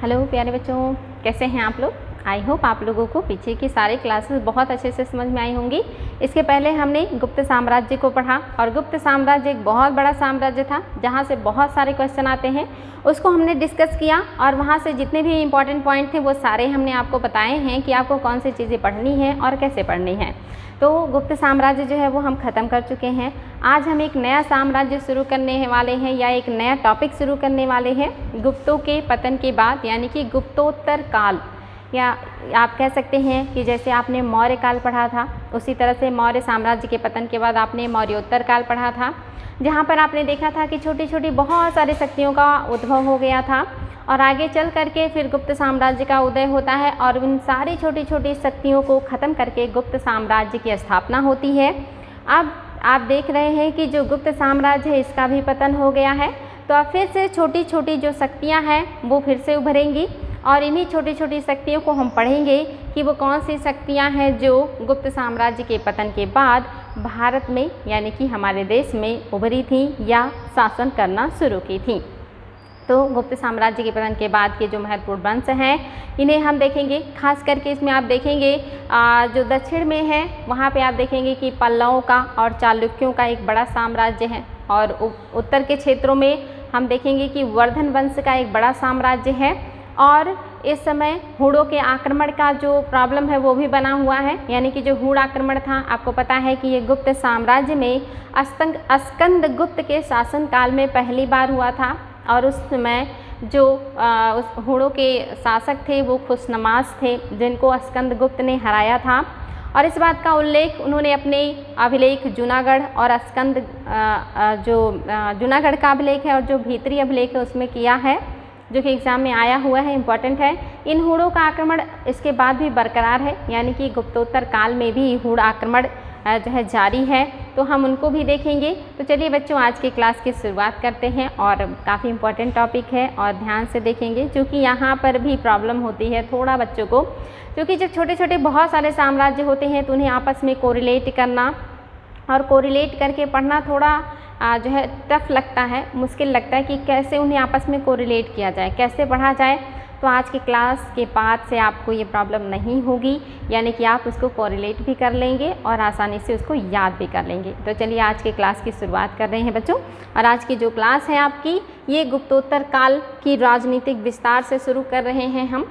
Hello प्यारे बच्चों, कैसे हैं आप लोग। आई होप आप लोगों को पीछे की सारी क्लासेस बहुत अच्छे से समझ में आई होंगी। इसके पहले हमने गुप्त साम्राज्य को पढ़ा और गुप्त साम्राज्य एक बहुत बड़ा साम्राज्य था जहाँ से बहुत सारे क्वेश्चन आते हैं, उसको हमने डिस्कस किया और वहाँ से जितने भी इम्पॉर्टेंट पॉइंट थे वो सारे हमने आपको बताए हैं कि आपको कौन सी चीज़ें पढ़नी है और कैसे पढ़नी है। तो गुप्त साम्राज्य जो है वो हम ख़त्म कर चुके हैं। आज हम एक नया साम्राज्य शुरू करने वाले हैं या एक नया टॉपिक शुरू करने वाले हैं गुप्तों के पतन के बाद, यानी कि गुप्तोत्तर काल, या आप कह सकते हैं कि जैसे आपने मौर्य काल पढ़ा था उसी तरह से मौर्य साम्राज्य के पतन के बाद आपने मौर्योत्तर काल पढ़ा था, जहाँ पर आपने देखा था कि छोटी छोटी बहुत सारी शक्तियों का उद्भव हो गया था और आगे चल करके फिर गुप्त साम्राज्य का उदय होता है और उन सारी छोटी छोटी शक्तियों को ख़त्म करके गुप्त साम्राज्य की स्थापना होती है। अब आप देख रहे हैं कि जो गुप्त साम्राज्य है इसका भी पतन हो गया है, तो अब फिर से छोटी छोटी जो शक्तियाँ हैं वो फिर से उभरेंगी और इन्हीं छोटी छोटी शक्तियों को हम पढ़ेंगे कि वो कौन सी शक्तियाँ हैं जो गुप्त साम्राज्य के पतन के बाद भारत में यानी कि हमारे देश में उभरी थी या शासन करना शुरू की थी। तो गुप्त साम्राज्य के पतन के बाद के जो महत्वपूर्ण वंश हैं इन्हें हम देखेंगे। खास करके इसमें आप देखेंगे जो दक्षिण में है वहाँ पे आप देखेंगे कि पल्लवों का और चालुक्यों का एक बड़ा साम्राज्य है और उत्तर के क्षेत्रों में हम देखेंगे कि वर्धन वंश का एक बड़ा साम्राज्य है और इस समय हूणों के आक्रमण का जो प्रॉब्लम है वो भी बना हुआ है, यानी कि जो हूण आक्रमण था आपको पता है कि ये गुप्त साम्राज्य में स्कंदगुप्त के शासनकाल में पहली बार हुआ था और उस समय जो उस हूणों के शासक थे वो खुशनमाज थे जिनको स्कंदगुप्त ने हराया था। और इस बात का उल्लेख उन्होंने अपने अभिलेख जूनागढ़ और जूनागढ़ का अभिलेख है और जो भीतरी अभिलेख है उसमें किया है, जो कि एग्ज़ाम में आया हुआ है, इम्पॉर्टेंट है। इन हूणों का आक्रमण इसके बाद भी बरकरार है, यानी कि गुप्तोत्तर काल में भी हूण आक्रमण जो है जारी है, तो हम उनको भी देखेंगे। तो चलिए बच्चों आज की क्लास की शुरुआत करते हैं और काफ़ी इम्पॉर्टेंट टॉपिक है और ध्यान से देखेंगे क्योंकि यहाँ पर भी प्रॉब्लम होती है थोड़ा बच्चों को, क्योंकि जब छोटे छोटे बहुत सारे साम्राज्य होते हैं तो उन्हें आपस में कोरिलेट करना और कोरिलेट करके पढ़ना थोड़ा जो है टफ लगता है, मुश्किल लगता है कि कैसे उन्हें आपस में कोरिलेट किया जाए, कैसे पढ़ा जाए। तो आज की क्लास के बाद से आपको ये प्रॉब्लम नहीं होगी, यानी कि आप उसको कोरिलेट भी कर लेंगे और आसानी से उसको याद भी कर लेंगे। तो चलिए आज की क्लास की शुरुआत कर रहे हैं बच्चों। और आज की जो क्लास है आपकी ये गुप्तोत्तर काल की राजनीतिक विस्तार से शुरू कर रहे हैं हम।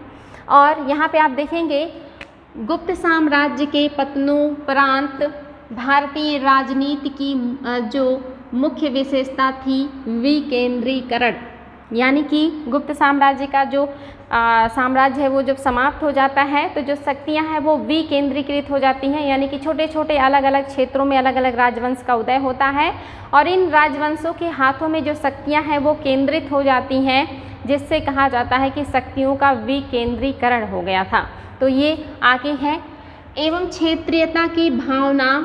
और यहाँ पे आप देखेंगे गुप्त साम्राज्य के पतनोपरांत भारतीय राजनीति की जो मुख्य विशेषता थी विकेंद्रीकरण, यानी कि गुप्त साम्राज्य का जो साम्राज्य है वो जब समाप्त हो जाता है तो जो शक्तियां हैं वो विकेंद्रीकृत हो जाती हैं, यानी कि छोटे छोटे अलग अलग क्षेत्रों में अलग अलग राजवंश का उदय होता है और इन राजवंशों के हाथों में जो शक्तियां हैं वो केंद्रित हो जाती हैं, जिससे कहा जाता है कि शक्तियों का विकेंद्रीकरण हो गया था। तो ये आगे है। एवं क्षेत्रीयता की भावना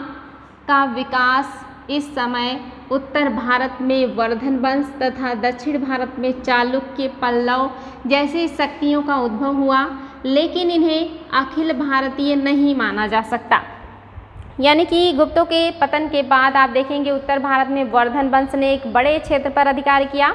का विकास इस समय उत्तर भारत में वर्धन वंश तथा दक्षिण भारत में चालुक्य पल्लव जैसी शक्तियों का उद्भव हुआ, लेकिन इन्हें अखिल भारतीय नहीं माना जा सकता। यानी कि गुप्तों के पतन के बाद आप देखेंगे उत्तर भारत में वर्धन वंश ने एक बड़े क्षेत्र पर अधिकार किया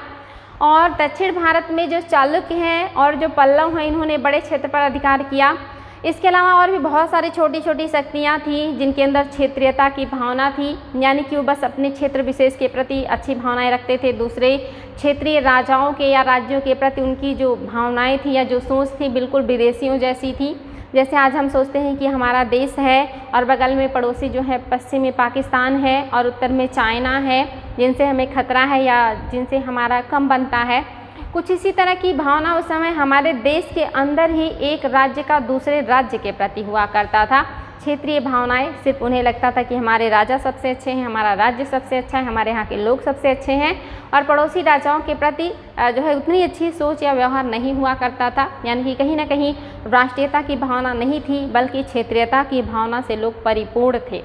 और दक्षिण भारत में जो चालुक्य हैं और जो पल्लव हैं इन्होंने बड़े क्षेत्र पर अधिकार किया। इसके अलावा और भी बहुत सारी छोटी छोटी शक्तियाँ थीं जिनके अंदर क्षेत्रीयता की भावना थी, यानी कि वो बस अपने क्षेत्र विशेष के प्रति अच्छी भावनाएं रखते थे, दूसरे क्षेत्रीय राजाओं के या राज्यों के प्रति उनकी जो भावनाएं थी या जो सोच थी बिल्कुल विदेशियों जैसी थी। जैसे आज हम सोचते हैं कि हमारा देश है और बगल में पड़ोसी जो है पश्चिम में पाकिस्तान है और उत्तर में चाइना है जिनसे हमें खतरा है या जिनसे हमारा कम बनता है, कुछ इसी तरह की भावना उस समय हमारे देश के अंदर ही एक राज्य का दूसरे राज्य के प्रति हुआ करता था। क्षेत्रीय भावनाएं, सिर्फ उन्हें लगता था कि हमारे राजा सबसे अच्छे हैं, हमारा राज्य सबसे अच्छा है, हमारे यहाँ के लोग सबसे अच्छे हैं और पड़ोसी राजाओं के प्रति जो है उतनी अच्छी सोच या व्यवहार नहीं हुआ करता था। यानी कि कहीं ना कहीं राष्ट्रीयता की भावना नहीं थी बल्कि क्षेत्रीयता की भावना से लोग परिपूर्ण थे।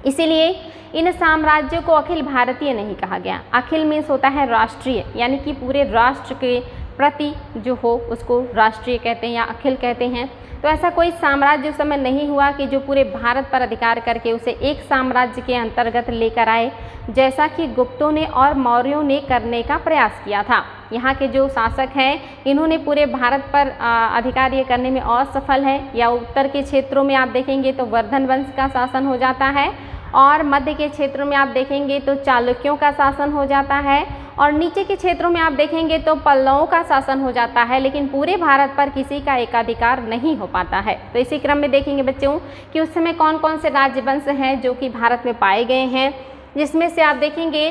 इसीलिए इन साम्राज्यों को अखिल भारतीय नहीं कहा गया। अखिल मीन्स होता है राष्ट्रीय, यानी कि पूरे राष्ट्र के प्रति जो हो उसको राष्ट्रीय कहते हैं या अखिल कहते हैं। तो ऐसा कोई साम्राज्य उस समय नहीं हुआ कि जो पूरे भारत पर अधिकार करके उसे एक साम्राज्य के अंतर्गत लेकर आए, जैसा कि गुप्तों ने और मौर्यों ने करने का प्रयास किया था। यहाँ के जो शासक हैं इन्होंने पूरे भारत पर अधिकार ये करने में असफल है। या उत्तर के क्षेत्रों में आप देखेंगे तो वर्धन वंश का शासन हो जाता है, और मध्य के क्षेत्रों में आप देखेंगे तो चालुक्यों का शासन हो जाता है, और नीचे के क्षेत्रों में आप देखेंगे तो पल्लवों का शासन हो जाता है। लेकिन पूरे भारत पर किसी का एकाधिकार नहीं हो पाता है। तो इसी क्रम में देखेंगे बच्चों कि उस समय कौन कौन से राज्यवंश हैं जो कि भारत में पाए गए हैं, जिसमें से आप देखेंगे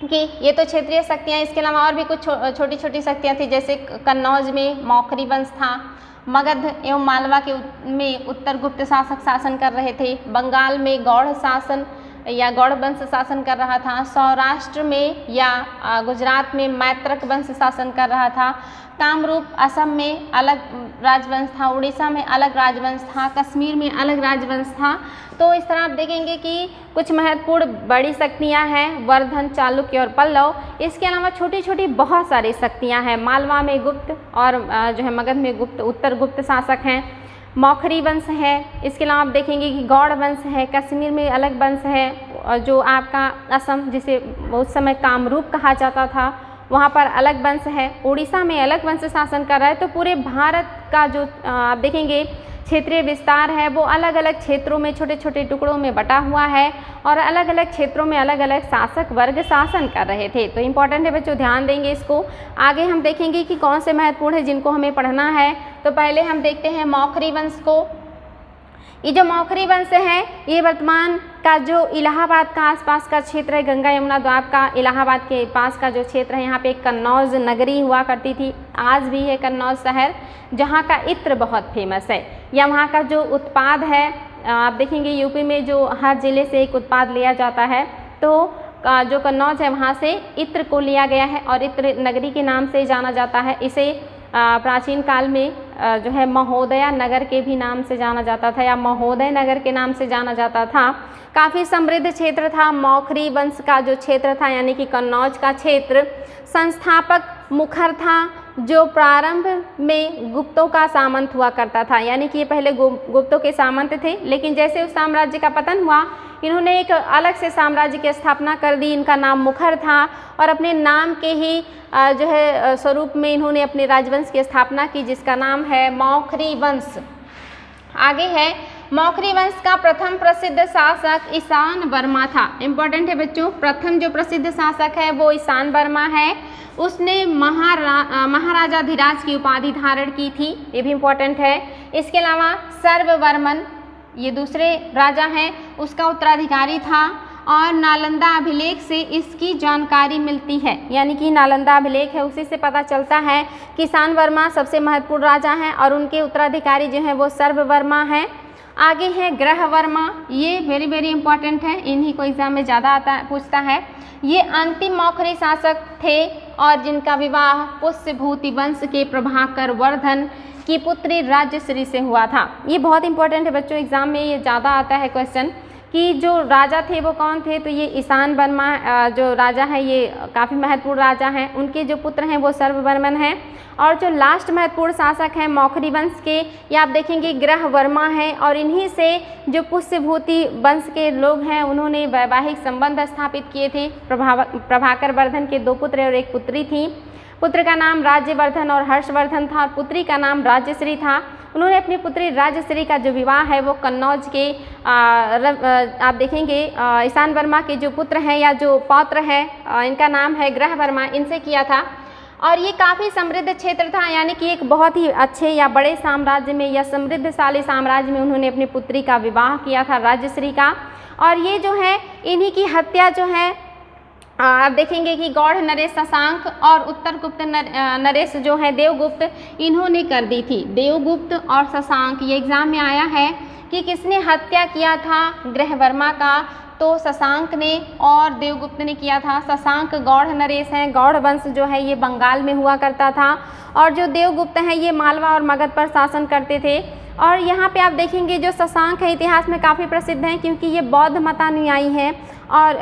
कि ये तो क्षेत्रीय शक्तियाँ, इसके अलावा और भी कुछ छोटी छोटी शक्तियाँ थी। जैसे कन्नौज में मौखरी वंश था, मगध एवं मालवा में उत्तर गुप्त शासक शासन कर रहे थे, बंगाल में गौड़ शासन या गौड़ वंश शासन कर रहा था, सौराष्ट्र में या गुजरात में मैत्रक वंश शासन कर रहा था, कामरूप असम में अलग राजवंश था, उड़ीसा में अलग राजवंश था, कश्मीर में अलग राजवंश था। तो इस तरह आप देखेंगे कि कुछ महत्वपूर्ण बड़ी शक्तियाँ हैं, वर्धन, चालुक्य और पल्लव। इसके अलावा छोटी छोटी बहुत सारी शक्तियाँ हैं। मालवा में गुप्त और जो है मगध में गुप्त, उत्तर गुप्त शासक हैं, मौखरी वंश है। इसके अलावा आप देखेंगे कि गौड़ वंश है, कश्मीर में अलग वंश है, और जो आपका असम जिसे उस समय कामरूप कहा जाता था वहाँ पर अलग वंश है, उड़ीसा में अलग वंश शासन कर रहा है। तो पूरे भारत का जो आप देखेंगे क्षेत्रीय विस्तार है वो अलग अलग क्षेत्रों में छोटे छोटे टुकड़ों में बटा हुआ है, और अलग अलग क्षेत्रों में अलग अलग शासक वर्ग शासन कर रहे थे। तो इम्पॉर्टेंट है बच्चों, ध्यान देंगे इसको। आगे हम देखेंगे कि कौन से महत्वपूर्ण है जिनको हमें पढ़ना है। तो पहले हम देखते हैं मौखरी वंश को। ये जो मौखरी वंश है ये वर्तमान का जो इलाहाबाद का आसपास का क्षेत्र है, गंगा यमुना द्वाब का इलाहाबाद के पास का जो क्षेत्र है, यहाँ पे कन्नौज नगरी हुआ करती थी, आज भी है कन्नौज शहर, जहाँ का इत्र बहुत फेमस है। या वहाँ का जो उत्पाद है आप देखेंगे यूपी में जो हर ज़िले से एक उत्पाद लिया जाता है, तो जो कन्नौज है वहाँ से इत्र को लिया गया है और इत्र नगरी के नाम से जाना जाता है। इसे प्राचीन काल में जो है महोदया नगर के भी नाम से जाना जाता था, या महोदय नगर के नाम से जाना जाता था। काफ़ी समृद्ध क्षेत्र था मौखरी वंश का जो क्षेत्र था, यानी कि कन्नौज का क्षेत्र। संस्थापक मुखर था जो प्रारंभ में गुप्तों का सामंत हुआ करता था, यानी कि ये पहले गुप्तों के सामंत थे, लेकिन जैसे उस साम्राज्य का पतन हुआ इन्होंने एक अलग से साम्राज्य की स्थापना कर दी। इनका नाम मुखर था, और अपने नाम के ही जो है स्वरूप में इन्होंने अपने राजवंश की स्थापना की, जिसका नाम है मौखरी वंश। आगे है मौखरी वंश का प्रथम प्रसिद्ध शासक ईशान वर्मा था। इम्पोर्टेंट है बच्चों, प्रथम जो प्रसिद्ध शासक है वो ईशान वर्मा है। उसने महाराजाधिराज की उपाधि धारण की थी, ये भी इम्पोर्टेंट है। इसके अलावा सर्ववर्मन ये दूसरे राजा हैं, उसका उत्तराधिकारी था, और नालंदा अभिलेख से इसकी जानकारी मिलती है, यानी कि नालंदा अभिलेख है उसी से पता चलता है कि ईशान वर्मा सबसे महत्वपूर्ण राजा हैं और उनके उत्तराधिकारी जो हैं वो सर्ववर्मा हैं। आगे है ग्रह वर्मा, ये वेरी वेरी इंपॉर्टेंट है, इन्हीं को एग्जाम में ज़्यादा पूछता है। ये अंतिम मौखरी शासक थे और जिनका विवाह पुष्यभूति वंश के प्रभाकर वर्धन की पुत्री राज्यश्री से हुआ था। ये बहुत इंपॉर्टेंट है बच्चों, एग्जाम में ये ज़्यादा आता है क्वेश्चन कि जो राजा थे वो कौन थे। तो ये ईशान वर्मा जो राजा है ये काफ़ी महत्वपूर्ण राजा हैं, उनके जो पुत्र हैं वो सर्ववर्मन हैं, और जो लास्ट महत्वपूर्ण शासक हैं मौखरी वंश के ये आप देखेंगे ग्रह वर्मा हैं, और इन्हीं से जो पुष्यभूति वंश के लोग हैं उन्होंने वैवाहिक संबंध स्थापित किए थे। प्रभाकर वर्धन के 2 पुत्र और 1 पुत्री थी। पुत्र का नाम राज्यवर्धन और हर्षवर्धन था, और पुत्री का नाम राज्यश्री था। उन्होंने अपनी पुत्री राज्यश्री का जो विवाह है वो कन्नौज के आप देखेंगे ईशान वर्मा के जो पुत्र हैं या जो पौत्र हैं इनका नाम है ग्रह वर्मा, इनसे किया था। और ये काफ़ी समृद्ध क्षेत्र था, यानी कि एक बहुत ही अच्छे या बड़े साम्राज्य में या समृद्धशाली साम्राज्य में उन्होंने अपनी पुत्री का विवाह किया था राज्यश्री का। और ये जो है इन्हीं की हत्या जो है आप देखेंगे कि गौड़ नरेश शशांक और उत्तर गुप्त नरेश जो है देवगुप्त, इन्होंने कर दी थी। देवगुप्त और शशांक ये एग्जाम में आया है कि किसने हत्या किया था ग्रहवर्मा का, तो शशांक ने और देवगुप्त ने किया था। शशांक गौड़ नरेश हैं, गौड़ वंश जो है ये बंगाल में हुआ करता था, और जो देवगुप्त हैं ये मालवा और मगध पर शासन करते थे। और यहाँ पे आप देखेंगे जो शशांक है इतिहास में काफ़ी प्रसिद्ध हैं क्योंकि ये बौद्ध मतानुयायी हैं और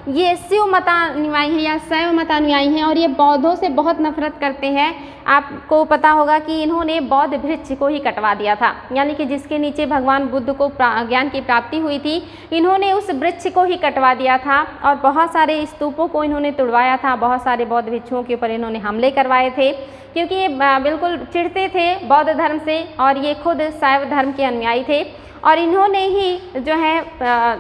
ये शिव मतानुयायी हैं या शैव मतानुयायी हैं और ये बौद्धों से बहुत नफरत करते हैं। आपको पता होगा कि इन्होंने बौद्ध वृक्ष को ही कटवा दिया था, यानी कि जिसके नीचे भगवान बुद्ध को ज्ञान की प्राप्ति हुई थी, इन्होंने उस वृक्ष को ही कटवा दिया था और बहुत सारे स्तूपों को इन्होंने तुड़वाया था, बहुत सारे बौद्ध भिक्षुओं के ऊपर इन्होंने हमले करवाए थे, क्योंकि ये बिल्कुल चिढ़ते थे बौद्ध धर्म से और ये खुद शैव धर्म के अनुयायी थे। और इन्होंने ही जो है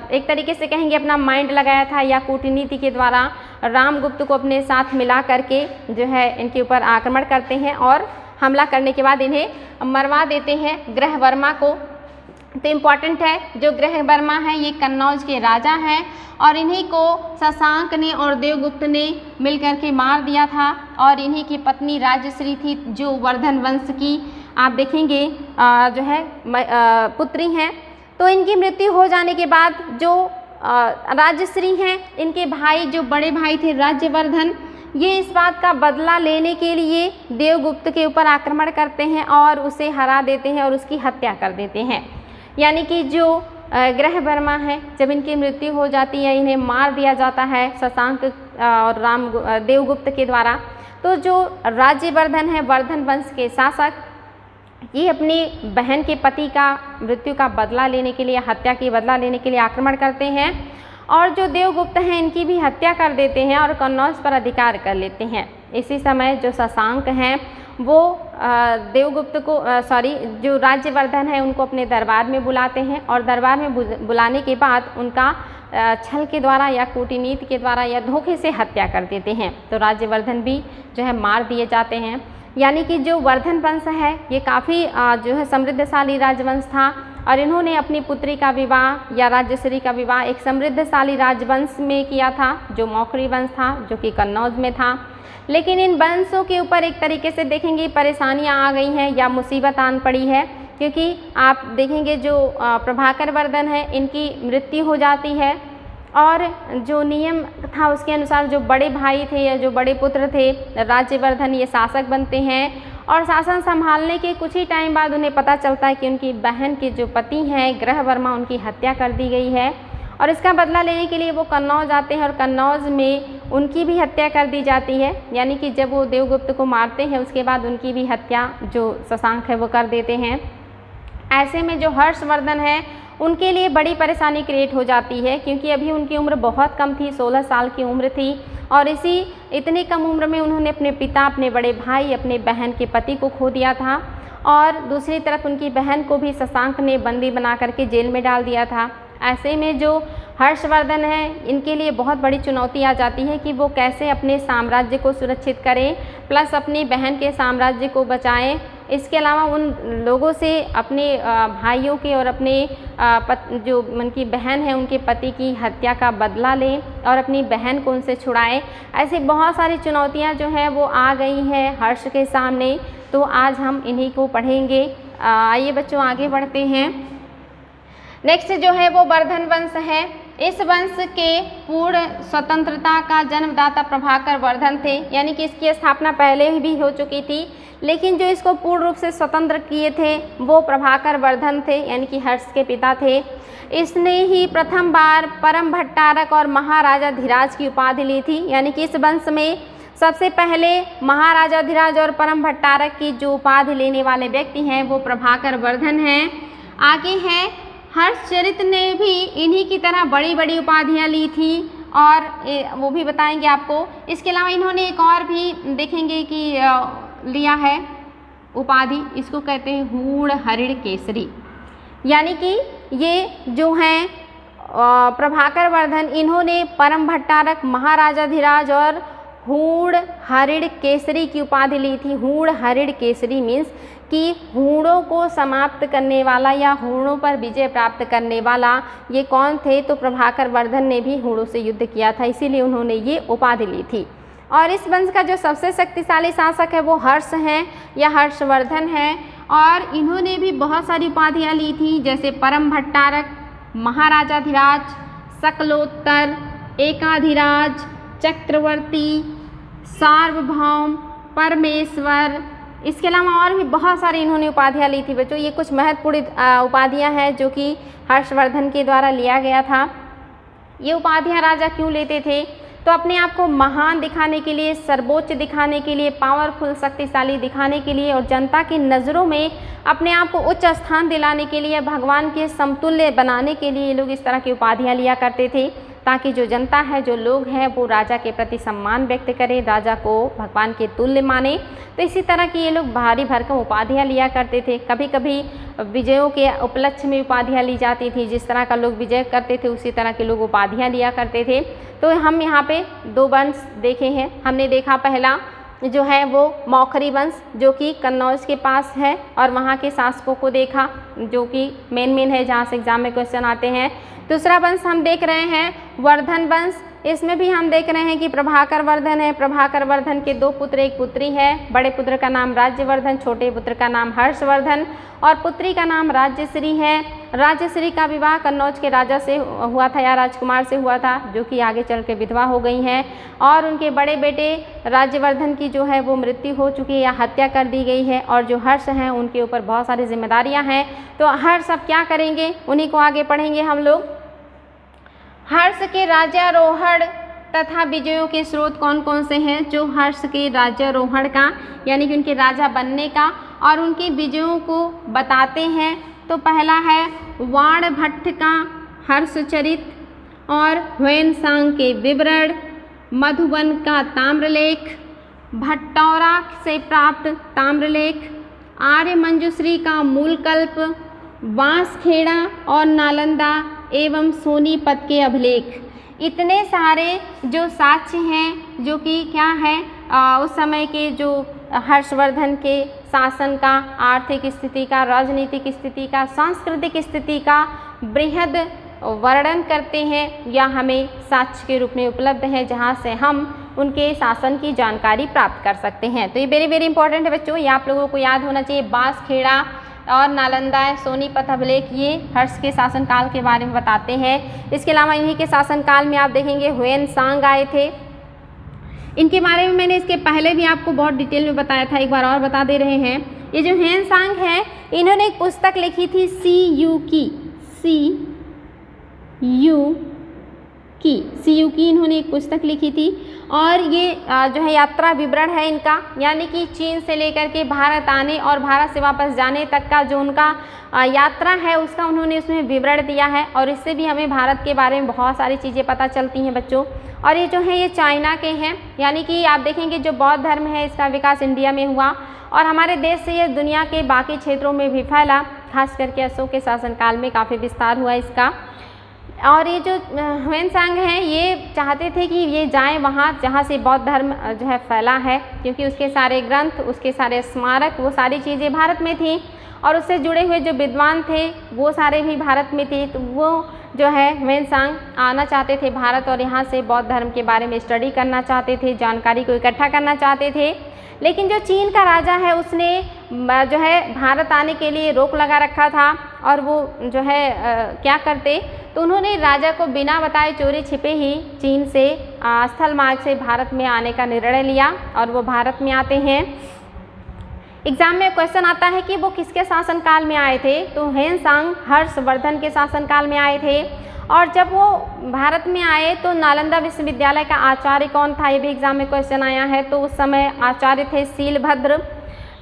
एक तरीके से कहेंगे अपना माइंड लगाया था या कूटनीति के द्वारा रामगुप्त को अपने साथ मिला करके जो है इनके ऊपर आक्रमण करते हैं और हमला करने के बाद इन्हें मरवा देते हैं ग्रहवर्मा को। तो इम्पॉर्टेंट है, जो ग्रहवर्मा है ये कन्नौज के राजा हैं और इन्हीं को शशांक ने और देवगुप्त ने मिलकर के मार दिया था और इन्हीं की पत्नी राज्यश्री थी जो वर्धन वंश की आप देखेंगे जो है पुत्री हैं। तो इनकी मृत्यु हो जाने के बाद जो राज्यश्री हैं, इनके भाई जो बड़े भाई थे राज्यवर्धन, ये इस बात का बदला लेने के लिए देवगुप्त के ऊपर आक्रमण करते हैं और उसे हरा देते हैं और उसकी हत्या कर देते हैं। यानी कि जो ग्रहवर्मा है, जब इनकी मृत्यु हो जाती है, इन्हें मार दिया जाता है शशांक और देवगुप्त के द्वारा। तो जो राज्यवर्धन है, वर्धन वंश के शासक, ये अपनी बहन के पति का मृत्यु का बदला लेने के लिए, हत्या की बदला लेने के लिए आक्रमण करते हैं और जो देवगुप्त हैं इनकी भी हत्या कर देते हैं और कन्नौज पर अधिकार कर लेते हैं। इसी समय जो शशांक हैं वो देवगुप्त को जो राज्यवर्धन है उनको अपने दरबार में बुलाते हैं और दरबार में बुलाने के बाद उनका छल के द्वारा या कूटनीति के द्वारा या धोखे से हत्या कर देते हैं। तो राज्यवर्धन भी जो है मार दिए जाते हैं। यानी कि जो वर्धन वंश है ये काफ़ी जो है समृद्धशाली राजवंश था और इन्होंने अपनी पुत्री का विवाह या राज्यश्री का विवाह एक समृद्धशाली राजवंश में किया था जो मौखरी वंश था, जो कि कन्नौज में था। लेकिन इन वंशों के ऊपर एक तरीके से देखेंगे परेशानियां आ गई हैं या मुसीबत आन पड़ी है, क्योंकि आप देखेंगे जो प्रभाकर वर्धन है इनकी मृत्यु हो जाती है और जो नियम था उसके अनुसार जो बड़े भाई थे या जो बड़े पुत्र थे राज्यवर्धन, ये शासक बनते हैं और शासन संभालने के कुछ ही टाइम बाद उन्हें पता चलता है कि उनकी बहन के जो पति हैं ग्रहवर्मा, उनकी हत्या कर दी गई है और इसका बदला लेने के लिए वो कन्नौज आते हैं और कन्नौज में उनकी भी हत्या कर दी जाती है। यानी कि जब वो देवगुप्त को मारते हैं उसके बाद उनकी भी हत्या जो शशांक है वो कर देते हैं। ऐसे में जो हर्षवर्धन है उनके लिए बड़ी परेशानी क्रिएट हो जाती है, क्योंकि अभी उनकी उम्र बहुत कम थी, 16 साल की उम्र थी और इतनी कम उम्र में उन्होंने अपने पिता, अपने बड़े भाई, अपने बहन के पति को खो दिया था और दूसरी तरफ उनकी बहन को भी शशांक ने बंदी बना करके जेल में डाल दिया था। ऐसे में जो हर्षवर्धन है इनके लिए बहुत बड़ी चुनौती आ जाती है कि वो कैसे अपने साम्राज्य को सुरक्षित करें प्लस अपनी बहन के साम्राज्य को बचाएं। इसके अलावा उन लोगों से अपने भाइयों के और अपने जो उनकी बहन है उनके पति की हत्या का बदला लें और अपनी बहन को उनसे छुड़ाएं। ऐसी बहुत सारी चुनौतियां जो हैं वो आ गई हैं हर्ष के सामने, तो आज हम इन्हीं को पढ़ेंगे। आइए बच्चों आगे बढ़ते हैं। नेक्स्ट जो है वो वर्धन वंश है। इस वंश के पूर्ण स्वतंत्रता का जन्मदाता प्रभाकर वर्धन थे, यानी कि इसकी स्थापना पहले भी हो चुकी थी, लेकिन जो इसको पूर्ण रूप से स्वतंत्र किए थे वो प्रभाकर वर्धन थे, यानी कि हर्ष के पिता थे। इसने ही प्रथम बार परम भट्टारक और महाराजाधिराज की उपाधि ली थी, यानी कि इस वंश में सबसे पहले महाराजाधिराज और परम भट्टारक की जो उपाधि लेने वाले व्यक्ति हैं वो प्रभाकर वर्धन हैं। आगे है हर्षचरित ने भी इन्हीं की तरह बड़ी बड़ी उपाधियां ली थी और वो भी बताएंगे आपको। इसके अलावा इन्होंने एक और भी देखेंगे कि लिया है उपाधि, इसको कहते हैं हूण हरिण केसरी। यानी कि ये जो हैं प्रभाकर वर्धन, इन्होंने परम भट्टारक, महाराजाधिराज और हूण हरिण केसरी की उपाधि ली थी। हूण हरिण केसरी मीन्स कि हूणों को समाप्त करने वाला या हूणों पर विजय प्राप्त करने वाला ये कौन थे, तो प्रभाकर वर्धन ने भी हूणों से युद्ध किया था, इसीलिए उन्होंने ये उपाधि ली थी। और इस वंश का जो सबसे शक्तिशाली शासक है वो हर्ष हैं या हर्षवर्धन हैं और इन्होंने भी बहुत सारी उपाधियाँ ली थी, जैसे परम भट्टारक, महाराजाधिराज, सकलोत्तर, एकाधिराज, चक्रवर्ती, सार्वभौम, परमेश्वर। इसके अलावा और भी बहुत सारी इन्होंने उपाधियाँ ली थी बच्चों। ये कुछ महत्वपूर्ण उपाधियाँ हैं जो कि हर्षवर्धन के द्वारा लिया गया था। ये उपाधियाँ राजा क्यों लेते थे? तो अपने आप को महान दिखाने के लिए, सर्वोच्च दिखाने के लिए, पावरफुल, शक्तिशाली दिखाने के लिए और जनता की नज़रों में अपने आप को उच्च स्थान दिलाने के लिए, भगवान के समतुल्य बनाने के लिए ये लोग इस तरह की उपाधियाँ लिया करते थे, ताकि जो जनता है, जो लोग हैं, वो राजा के प्रति सम्मान व्यक्त करें, राजा को भगवान के तुल्य माने। तो इसी तरह की ये लोग भारी भरकम उपाधियाँ लिया करते थे। कभी कभी विजयों के उपलक्ष्य में उपाधियाँ ली जाती थी, जिस तरह का लोग विजय करते थे उसी तरह के लोग उपाधियाँ लिया करते थे। तो हम यहाँ पे 2 वंश देखे हैं। हमने देखा पहला जो है वो मौखरी वंश, जो कि कन्नौज के पास है, और वहाँ के शासकों को देखा, जो कि मेन है, जहाँ से एग्जाम में क्वेश्चन आते हैं। दूसरा वंश हम देख रहे हैं वर्धन वंश। इसमें भी हम देख रहे हैं कि प्रभाकर वर्धन है। प्रभाकर वर्धन के 2 पुत्र, 1 पुत्री है। बड़े पुत्र का नाम राज्यवर्धन, छोटे पुत्र का नाम हर्षवर्धन, और पुत्री का नाम राज्यश्री है। राज्यश्री का विवाह कन्नौज के राजा से हुआ था, या राजकुमार से हुआ था, जो कि आगे चल के विधवा हो गई हैं। और उनके बड़े बेटे राज्यवर्धन की जो है वो मृत्यु हो चुकी है या हत्या कर दी गई है, और जो हर्ष हैं उनके ऊपर बहुत सारी जिम्मेदारियां हैं। तो हर्ष अब क्या करेंगे, उन्हीं को आगे पढ़ेंगे हम लोग। हर्ष के राज्यारोहण तथा विजयों के स्रोत कौन कौन से हैं? जो हर्ष के राज्यारोहण का, यानी कि उनके राजा बनने का और उनके विजयों को बताते हैं, तो पहला है वाणभट्ट का हर्षचरित और ह्वेनसांग के विवरण, मधुबन का ताम्रलेख, भट्टौरा से प्राप्त ताम्रलेख, आर्य मंजूश्री का मूलकल्प, बांसखेड़ा और नालंदा एवं सोनीपत के अभिलेख। इतने सारे जो साक्ष्य हैं, जो कि क्या है, उस समय के जो हर्षवर्धन के शासन का, आर्थिक स्थिति का, राजनीतिक स्थिति का, सांस्कृतिक स्थिति का बृहद वर्णन करते हैं, या हमें साक्ष्य के रूप में उपलब्ध है, जहाँ से हम उनके शासन की जानकारी प्राप्त कर सकते हैं। तो ये वेरी इंपॉर्टेंट है बच्चों, ये आप लोगों को याद होना चाहिए। बांसखेड़ा और नालंदा, सोनीपत अभिलेख, ये हर्ष के शासनकाल के बारे में बताते हैं। इसके अलावा इन्हीं के शासनकाल में आप देखेंगे ह्वेनसांग आए थे। इनके बारे में मैंने इसके पहले भी आपको बहुत डिटेल में बताया था, एक बार और बता दे रहे हैं। ये जो ह्वेनसांग है, इन्होंने एक पुस्तक लिखी थी CU की इन्होंने एक पुस्तक लिखी थी, और ये जो है यात्रा विवरण है इनका, यानी कि चीन से लेकर के भारत आने और भारत से वापस जाने तक का जो उनका यात्रा है, उसका उन्होंने उसमें विवरण दिया है। और इससे भी हमें भारत के बारे में बहुत सारी चीज़ें पता चलती हैं बच्चों। और ये जो है ये चाइना के हैं, यानी कि आप देखेंगे जो बौद्ध धर्म है, इसका विकास इंडिया में हुआ और हमारे देश से ये दुनिया के बाकी क्षेत्रों में भी फैला, खास करके अशोक के शासनकाल में काफ़ी विस्तार हुआ इसका। और ये जो ह्वेनसांग हैं, ये चाहते थे कि ये जाएं वहाँ जहाँ से बौद्ध धर्म जो है फैला है, क्योंकि उसके सारे ग्रंथ, उसके सारे स्मारक, वो सारी चीज़ें भारत में थी, और उससे जुड़े हुए जो विद्वान थे वो सारे भी भारत में थे। तो वो जो है ह्वेनसांग आना चाहते थे भारत, और यहाँ से बौद्ध धर्म के बारे में स्टडी करना चाहते थे, जानकारी को इकट्ठा करना चाहते थे। लेकिन जो चीन का राजा है, उसने जो है भारत आने के लिए रोक लगा रखा था, और वो जो है क्या करते, तो उन्होंने राजा को बिना बताए चोरी छिपे ही चीन से स्थल मार्ग से भारत में आने का निर्णय लिया, और वो भारत में आते हैं। एग्जाम में क्वेश्चन आता है कि वो किसके शासनकाल में आए थे, तो ह्वेनसांग हर्षवर्धन के शासनकाल में आए थे। और जब वो भारत में आए तो नालंदा विश्वविद्यालय का आचार्य कौन था, ये भी एग्जाम में क्वेश्चन आया है। तो उस समय आचार्य थे शीलभद्र।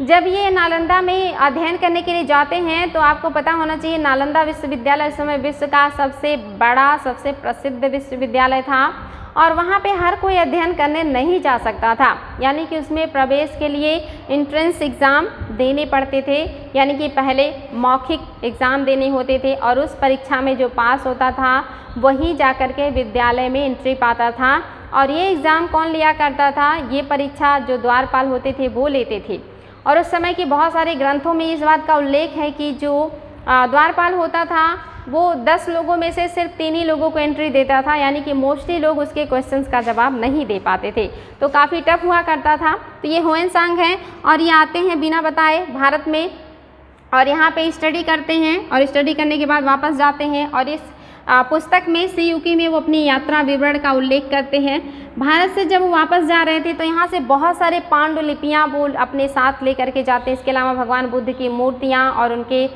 जब ये नालंदा में अध्ययन करने के लिए जाते हैं, तो आपको पता होना चाहिए नालंदा विश्वविद्यालय इस समय विश्व का सबसे बड़ा, सबसे प्रसिद्ध विश्वविद्यालय था, और वहाँ पे हर कोई अध्ययन करने नहीं जा सकता था, यानी कि उसमें प्रवेश के लिए एंट्रेंस एग्ज़ाम देने पड़ते थे, यानी कि पहले मौखिक एग्ज़ाम देने होते थे, और उस परीक्षा में जो पास होता था वही जाकर के विद्यालय में एंट्री पाता था। और ये एग्ज़ाम कौन लिया करता था, ये परीक्षा जो द्वारपाल होते थे वो लेते थे। और उस समय की बहुत सारे ग्रंथों में इस बात का उल्लेख है कि जो द्वारपाल होता था वो 10 लोगों में से सिर्फ 3 ही लोगों को एंट्री देता था, यानी कि मोस्टली लोग उसके क्वेश्चंस का जवाब नहीं दे पाते थे, तो काफ़ी टफ हुआ करता था। तो ये ह्वेनसांग हैं, और ये आते हैं बिना बताए भारत में, और यहाँ पे स्टडी करते हैं, और स्टडी करने के बाद वापस जाते हैं, और इस पुस्तक में सीयूकी में वो अपनी यात्रा विवरण का उल्लेख करते हैं। भारत से जब वो वापस जा रहे थे तो यहाँ से बहुत सारे पांडुलिपियाँ वो अपने साथ लेकर के जाते हैं। इसके अलावा भगवान बुद्ध की मूर्तियाँ और उनके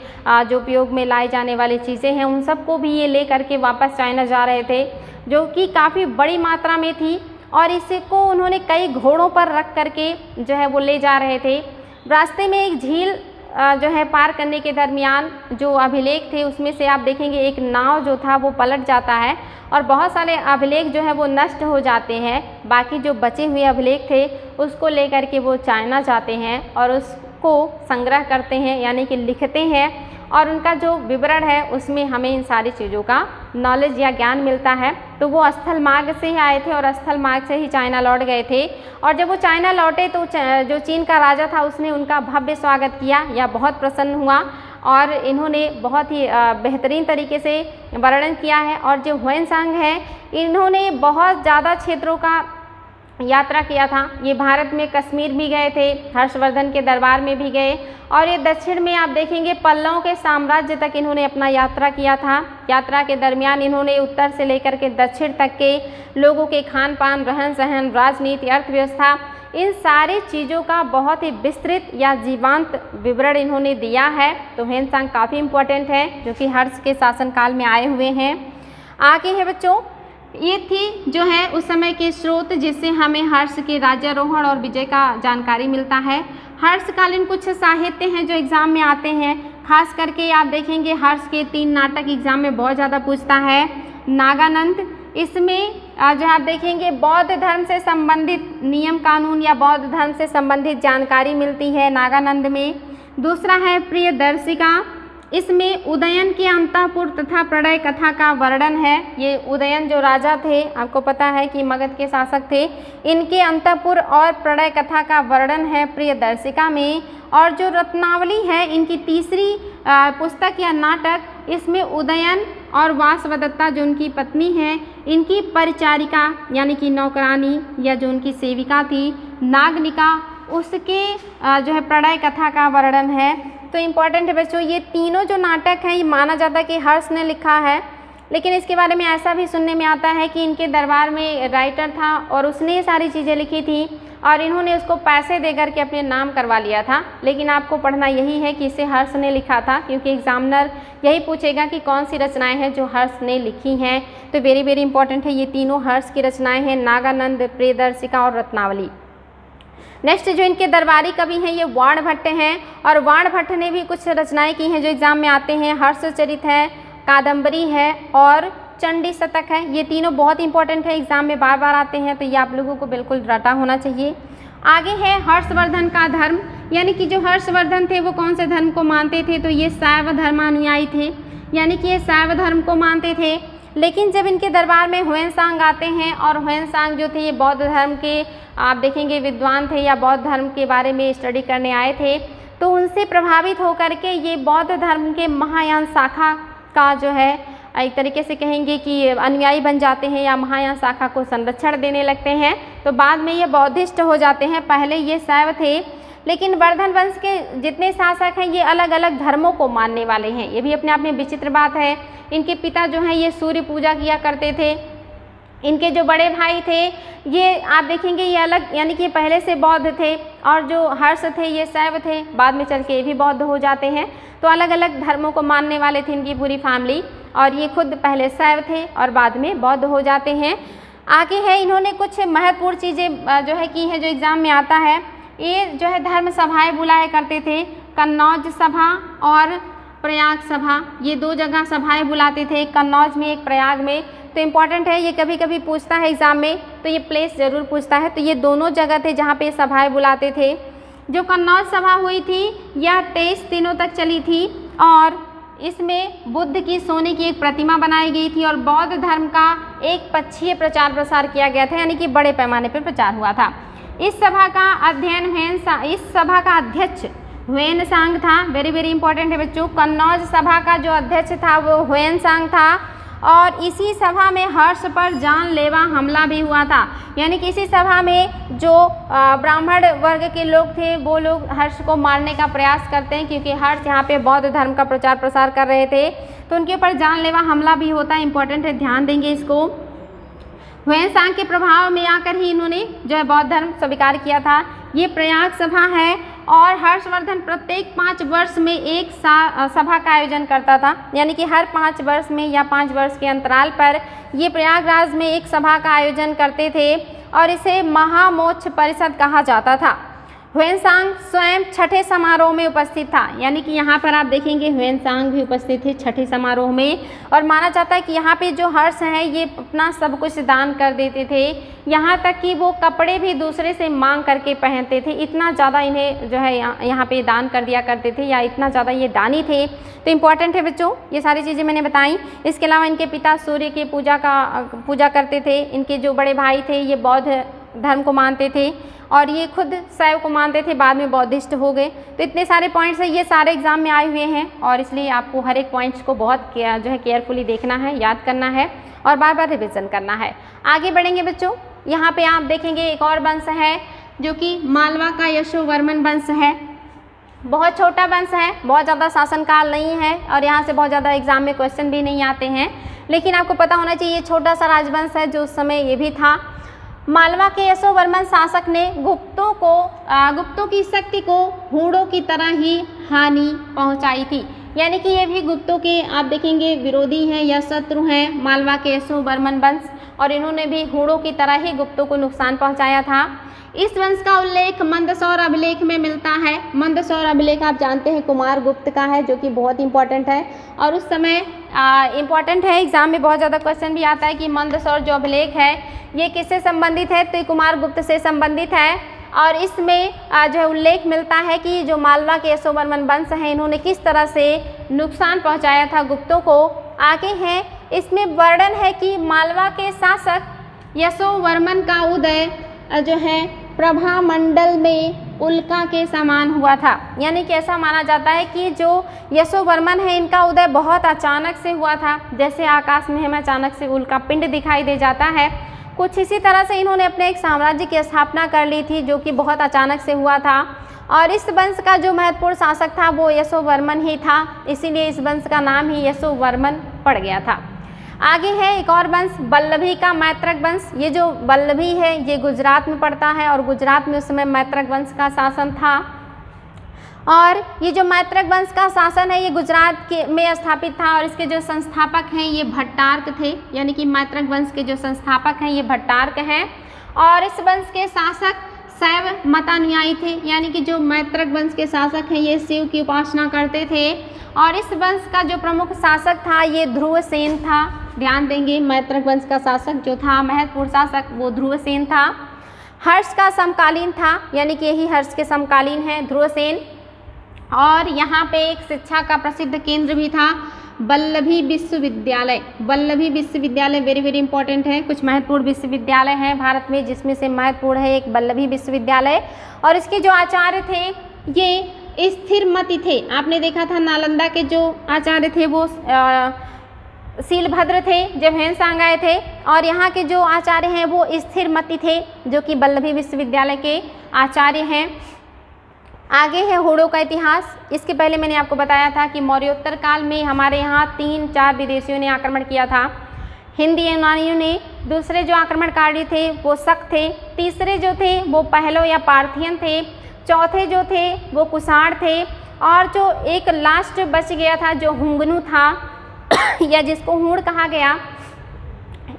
जो उपयोग में लाई जाने वाली चीज़ें हैं उन सबको भी ये ले करके वापस चाइना जा रहे थे, जो कि काफ़ी बड़ी मात्रा में थी। और इसको उन्होंने कई घोड़ों पर रख करके जो है वो ले जा रहे थे। रास्ते में एक झील जो है पार करने के दरमियान जो अभिलेख थे उसमें से आप देखेंगे एक नाव जो था वो पलट जाता है और बहुत सारे अभिलेख जो है वो नष्ट हो जाते हैं। बाकी जो बचे हुए अभिलेख थे उसको लेकर के वो चाइना जाते हैं और उसको संग्रह करते हैं, यानी कि लिखते हैं, और उनका जो विवरण है उसमें हमें इन सारी चीज़ों का नॉलेज या ज्ञान मिलता है। तो वो स्थल मार्ग से ही आए थे और स्थल मार्ग से ही चाइना लौट गए थे। और जब वो चाइना लौटे तो जो चीन का राजा था उसने उनका भव्य स्वागत किया या बहुत प्रसन्न हुआ और इन्होंने बहुत ही बेहतरीन तरीके से वर्णन किया है। और जो ह्वेनसांग है इन्होंने बहुत ज़्यादा क्षेत्रों का यात्रा किया था। ये भारत में कश्मीर भी गए थे, हर्षवर्धन के दरबार में भी गए, और ये दक्षिण में आप देखेंगे पल्लवों के साम्राज्य तक इन्होंने अपना यात्रा किया था। यात्रा के दरमियान इन्होंने उत्तर से लेकर के दक्षिण तक के लोगों के खान पान, रहन सहन, राजनीति, अर्थव्यवस्था, इन सारी चीज़ों का बहुत ही विस्तृत या जीवंत विवरण इन्होंने दिया है। तो ह्वेनसांग काफ़ी इम्पोर्टेंट है जो कि हर्ष के शासनकाल में आए हुए हैं। आगे है बच्चों, ये थी जो है उस समय के स्रोत जिससे हमें हर्ष के राज्यारोहण और विजय का जानकारी मिलता है। हर्षकालीन कुछ साहित्य हैं जो एग्ज़ाम में आते हैं, खास करके आप देखेंगे हर्ष के 3 नाटक एग्ज़ाम में बहुत ज़्यादा पूछता है। नागानंद, इसमें जो आप देखेंगे बौद्ध धर्म से संबंधित नियम कानून या बौद्ध धर्म से संबंधित जानकारी मिलती है नागानंद में। दूसरा है प्रियदर्शिका, इसमें उदयन के अंतःपुर तथा प्रणय कथा का वर्णन है। ये उदयन जो राजा थे, आपको पता है कि मगध के शासक थे, इनके अंतःपुर और प्रणय कथा का वर्णन है प्रियदर्शिका में। और जो रत्नावली है इनकी तीसरी पुस्तक या नाटक, इसमें उदयन और वासवदत्ता जो उनकी पत्नी है इनकी परिचारिका यानी कि नौकरानी या जो उनकी सेविका थी नागनिका, उसके जो है प्रणय कथा का वर्णन है। तो इम्पॉर्टेंट है बच्चों, ये तीनों जो नाटक हैं ये माना जाता है कि हर्ष ने लिखा है, लेकिन इसके बारे में ऐसा भी सुनने में आता है कि इनके दरबार में राइटर था और उसने ये सारी चीज़ें लिखी थी और इन्होंने उसको पैसे दे करके अपने नाम करवा लिया था। लेकिन आपको पढ़ना यही है कि इसे हर्ष ने लिखा था, क्योंकि एग्जामिनर यही पूछेगा कि कौन सी रचनाएं हैं जो हर्ष ने लिखी हैं। तो वेरी वेरी इंपॉर्टेंट है, ये तीनों हर्ष की रचनाएँ हैं, नागानंद, प्रियदर्शिका और रत्नावली। नेक्स्ट जो इनके दरबारी कवि हैं ये वाणभट्ट हैं, और वाणभट्ट ने भी कुछ रचनाएं की हैं जो एग्जाम में आते हैं। हर्षचरित है, कादम्बरी है और चंडी शतक है। ये तीनों बहुत इंपॉर्टेंट है, एग्जाम में बार बार आते हैं, तो ये आप लोगों को बिल्कुल रटा होना चाहिए। आगे है हर्षवर्धन का धर्म, यानी कि जो हर्षवर्धन थे वो कौन से धर्म को मानते थे, तो ये शैव धर्मानुयायी थे, यानी कि ये शैव धर्म को मानते थे। लेकिन जब इनके दरबार में ह्वेनसांग आते हैं, और ह्वेनसांग जो थे ये बौद्ध धर्म के आप देखेंगे विद्वान थे या बौद्ध धर्म के बारे में स्टडी करने आए थे, तो उनसे प्रभावित होकर के ये बौद्ध धर्म के महायान शाखा का जो है एक तरीके से कहेंगे कि अनुयायी बन जाते हैं या महायान शाखा को संरक्षण देने लगते हैं। तो बाद में ये बौद्धिस्ट हो जाते हैं, पहले ये शैव थे। लेकिन वर्धन वंश के जितने शासक हैं ये अलग अलग धर्मों को मानने वाले हैं, ये भी अपने आप में विचित्र बात है। इनके पिता जो हैं ये सूर्य पूजा किया करते थे। इनके जो बड़े भाई थे ये आप देखेंगे ये अलग, यानी कि पहले से बौद्ध थे, और जो हर्ष थे ये शैव थे, बाद में चल के ये भी बौद्ध हो जाते हैं। तो अलग अलग धर्मों को मानने वाले थे इनकी पूरी फैमिली, और ये खुद पहले शैव थे और बाद में बौद्ध हो जाते हैं। आगे है इन्होंने कुछ महत्वपूर्ण चीज़ें जो है की हैं जो एग्ज़ाम में आता है। ये जो है धर्म सभाएँ बुलाया करते थे, कन्नौज सभा और प्रयाग सभा, ये 2 जगह सभाएं बुलाते थे, कन्नौज में एक प्रयाग में। तो इम्पॉर्टेंट है, ये कभी कभी पूछता है एग्ज़ाम में, तो ये प्लेस ज़रूर पूछता है। तो ये दोनों जगह थे जहाँ पे सभाएं बुलाते थे। जो कन्नौज सभा हुई थी यह 23 दिनों तक चली थी, और इसमें बुद्ध की सोने की एक प्रतिमा बनाई गई थी और बौद्ध धर्म का एक पक्षीय प्रचार प्रसार किया गया था, यानी कि बड़े पैमाने पर प्रचार हुआ था। इस सभा का अध्यक्ष ह्वेनसांग था। वेरी वेरी इंपॉर्टेंट है बच्चों, कन्नौज सभा का जो अध्यक्ष था वो ह्वेनसांग था, और इसी सभा में हर्ष पर जानलेवा हमला भी हुआ था। यानी कि इसी सभा में जो ब्राह्मण वर्ग के लोग थे वो लोग हर्ष को मारने का प्रयास करते हैं, क्योंकि हर्ष यहाँ पे बौद्ध धर्म का प्रचार प्रसार कर रहे थे, तो उनके ऊपर जानलेवा हमला भी होता है। इंपॉर्टेंट है, ध्यान देंगे इसको। हुएनसांग के प्रभाव में आकर ही इन्होंने जो है बौद्ध धर्म स्वीकार किया था। ये प्रयाग सभा है और हर्षवर्धन प्रत्येक 5 वर्ष में एक सभा का आयोजन करता था। यानी कि हर 5 वर्ष में या 5 वर्ष के अंतराल पर ये प्रयागराज में एक सभा का आयोजन करते थे और इसे महामोक्ष परिषद कहा जाता था। हुएनसांग स्वयं छठे समारोह में उपस्थित था। यानी कि यहाँ पर आप देखेंगे हुएनसांग भी उपस्थित थे छठे समारोह में, और माना जाता है कि यहाँ पे जो हर्ष हैं ये अपना सब कुछ दान कर देते थे, यहाँ तक कि वो कपड़े भी दूसरे से मांग करके पहनते थे। इतना ज़्यादा इन्हें जो है यहाँ पे दान कर दिया करते थे, या इतना ज़्यादा ये दानी थे। तो इम्पॉर्टेंट है बच्चों, ये सारी चीज़ें मैंने बताई। इसके अलावा इनके पिता सूर्य की पूजा करते थे। इनके जो बड़े भाई थे ये बौद्ध धर्म को मानते थे और ये खुद शैव को मानते थे, बाद में बौद्धिस्ट हो गए। तो इतने सारे पॉइंट्स हैं, ये सारे एग्जाम में आए हुए हैं और इसलिए आपको हर एक पॉइंट्स को बहुत जो है केयरफुली देखना है, याद करना है और बार बार रिविज़न करना है। आगे बढ़ेंगे बच्चों, यहाँ पे आप देखेंगे एक और वंश है जो कि मालवा का यशोवर्मन वंश है। बहुत छोटा वंश है, बहुत ज़्यादा शासनकाल नहीं है और यहाँ से बहुत ज़्यादा एग्जाम में क्वेश्चन भी नहीं आते हैं, लेकिन आपको पता होना चाहिए ये छोटा सा राजवंश है जो उस समय ये भी था। मालवा के यशोवर्मन शासक ने गुप्तों की शक्ति को हूणों की तरह ही हानि पहुंचाई थी। यानी कि ये भी गुप्तों के आप देखेंगे विरोधी हैं या शत्रु हैं, मालवा के यशोवर्मन वंश, और इन्होंने भी हूणों की तरह ही गुप्तों को नुकसान पहुंचाया था। इस वंश का उल्लेख मंदसौर अभिलेख में मिलता है। मंदसौर अभिलेख आप जानते हैं कुमार गुप्त का है, जो कि बहुत इंपॉर्टेंट है और उस समय इंपॉर्टेंट है, एग्जाम में बहुत ज़्यादा क्वेश्चन भी आता है कि मंदसौर जो अभिलेख है ये किससे संबंधित है, तो ये कुमार गुप्त से संबंधित है। और इसमें जो है उल्लेख मिलता है कि जो मालवा के यशोवर्मन वंश हैं इन्होंने किस तरह से नुकसान पहुंचाया था गुप्तों को। आगे है, इसमें वर्णन है कि मालवा के शासक यशोवर्मन का उदय जो है प्रभा मंडल में उल्का के समान हुआ था। यानी कि ऐसा माना जाता है कि जो यशोवर्मन है इनका उदय बहुत अचानक से हुआ था, जैसे आकाश में हमें अचानक से उल्का पिंड दिखाई दे जाता है। कुछ इसी तरह से इन्होंने अपने एक साम्राज्य की स्थापना कर ली थी जो कि बहुत अचानक से हुआ था, और इस वंश का जो महत्वपूर्ण शासक था वो यशोवर्मन ही था, इसीलिए इस वंश का नाम ही यशोवर्मन पड़ गया था। आगे है एक और वंश, वल्लभी का मैत्रक वंश। ये जो वल्लभी है ये गुजरात में पड़ता है और गुजरात में उस समय मैत्रक वंश का शासन था। और ये जो मैत्रक वंश का शासन है ये गुजरात में स्थापित था और इसके जो संस्थापक हैं ये भट्टार्क थे। यानी कि मैत्रक वंश के जो संस्थापक हैं ये भट्टार्क हैं और इस वंश के शासक शैव मतानुयायी थे। यानी कि जो मैत्रक वंश के शासक हैं ये शिव की उपासना करते थे और इस वंश का जो प्रमुख शासक था ये ध्रुवसेन था। ध्यान देंगे, मैत्रक वंश का शासक जो था महत्वपूर्ण शासक वो ध्रुवसेन था। हर्ष का समकालीन था, यानी कि यही हर्ष के समकालीन है ध्रुवसेन। और यहाँ पे एक शिक्षा का प्रसिद्ध केंद्र भी था, वल्लभी विश्वविद्यालय। वल्लभी विश्वविद्यालय वेरी वेरी इंपॉर्टेंट है। कुछ महत्वपूर्ण विश्वविद्यालय हैं भारत में जिसमें से महत्वपूर्ण है एक वल्लभी विश्वविद्यालय। और इसके जो आचार्य थे ये स्थिरमति थे। आपने देखा था नालंदा के जो आचार्य थे वो शीलभद्र थे जब हुएनसांग आए थे, और यहाँ के जो आचार्य हैं वो स्थिरमति थे जो कि वल्लभी विश्वविद्यालय के आचार्य हैं। आगे है हूणों का इतिहास। इसके पहले मैंने आपको बताया था कि मौर्योत्तर काल में हमारे यहाँ 3-4 विदेशियों ने आक्रमण किया था। हिंदी यूनानियों ने, दूसरे जो आक्रमणकारी थे वो शक थे, तीसरे जो थे वो पहलो या पार्थियन थे, चौथे जो थे वो कुषाण थे, और जो एक लास्ट बच गया था जो हुंगनू था या जिसको हूण कहा गया,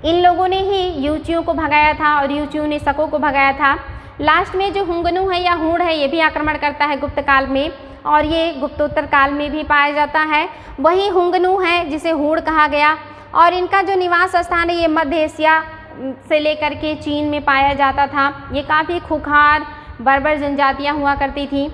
इन लोगों ने ही यूचियों को भगाया था और यूचियों ने शकों को भगाया था। लास्ट में जो हुंगनू है या हूण है ये भी आक्रमण करता है गुप्त काल में और ये गुप्तोत्तर काल में भी पाया जाता है। वही हुंगनू है जिसे हूण कहा गया और इनका जो निवास स्थान है ये मध्य एशिया से लेकर के चीन में पाया जाता था। ये काफ़ी खुखार बर्बर जनजातियाँ हुआ करती थी।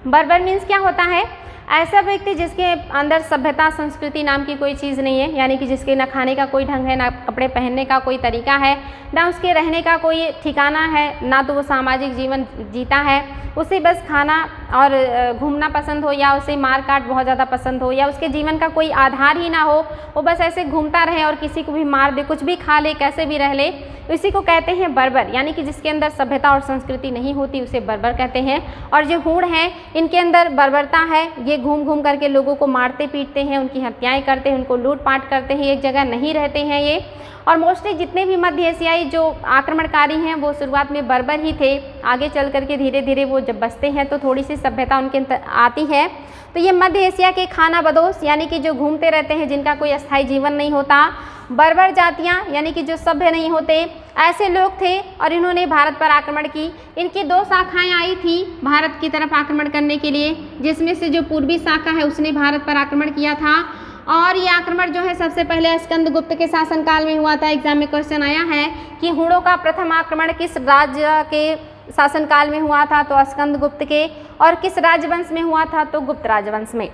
बर्बर मीन्स क्या होता है? ऐसा व्यक्ति जिसके अंदर सभ्यता संस्कृति नाम की कोई चीज़ नहीं है, यानी कि जिसके ना खाने का कोई ढंग है, ना कपड़े पहनने का कोई तरीका है, ना उसके रहने का कोई ठिकाना है, ना तो वो सामाजिक जीवन जीता है, उसे बस खाना और घूमना पसंद हो, या उसे मार काट बहुत ज़्यादा पसंद हो, या उसके जीवन का कोई आधार ही ना हो, वो बस ऐसे घूमता रहे और किसी को भी मार दे, कुछ भी खा ले, कैसे भी रह ले, इसी को कहते हैं बर्बर। यानी कि जिसके अंदर सभ्यता और संस्कृति नहीं होती उसे बर्बर कहते हैं। और जो हूण हैं इनके अंदर बर्बरता है, ये घूम घूम करके लोगों को मारते पीटते हैं, उनकी हत्याएँ करते हैं, उनको लूटपाट करते हैं, एक जगह नहीं रहते हैं ये। और मोस्टली जितने भी मध्य एशियाई जो आक्रमणकारी हैं वो शुरुआत में बर्बर ही थे, आगे चल करके धीरे धीरे वो जब बसते हैं तो थोड़ी सी सभ्यता उनके अंदर आती है। तो ये मध्य एशिया के खानाबदोश यानी कि जो घूमते रहते हैं, जिनका कोई अस्थायी जीवन नहीं होता, बर्बर जातियाँ यानी कि जो सभ्य नहीं होते, ऐसे लोग थे और इन्होंने भारत पर आक्रमण की। इनकी 2 शाखाएँ आई थी भारत की तरफ आक्रमण करने के लिए, जिसमें से जो पूर्वी शाखा है उसने भारत पर आक्रमण किया था। और ये आक्रमण जो है सबसे पहले स्कंदगुप्त के शासनकाल में हुआ था। एग्जाम में क्वेश्चन आया है कि हूणों का प्रथम आक्रमण किस राज्य के शासनकाल में हुआ था, तो स्कंदगुप्त के। और किस राजवंश में हुआ था, तो गुप्त राजवंश में।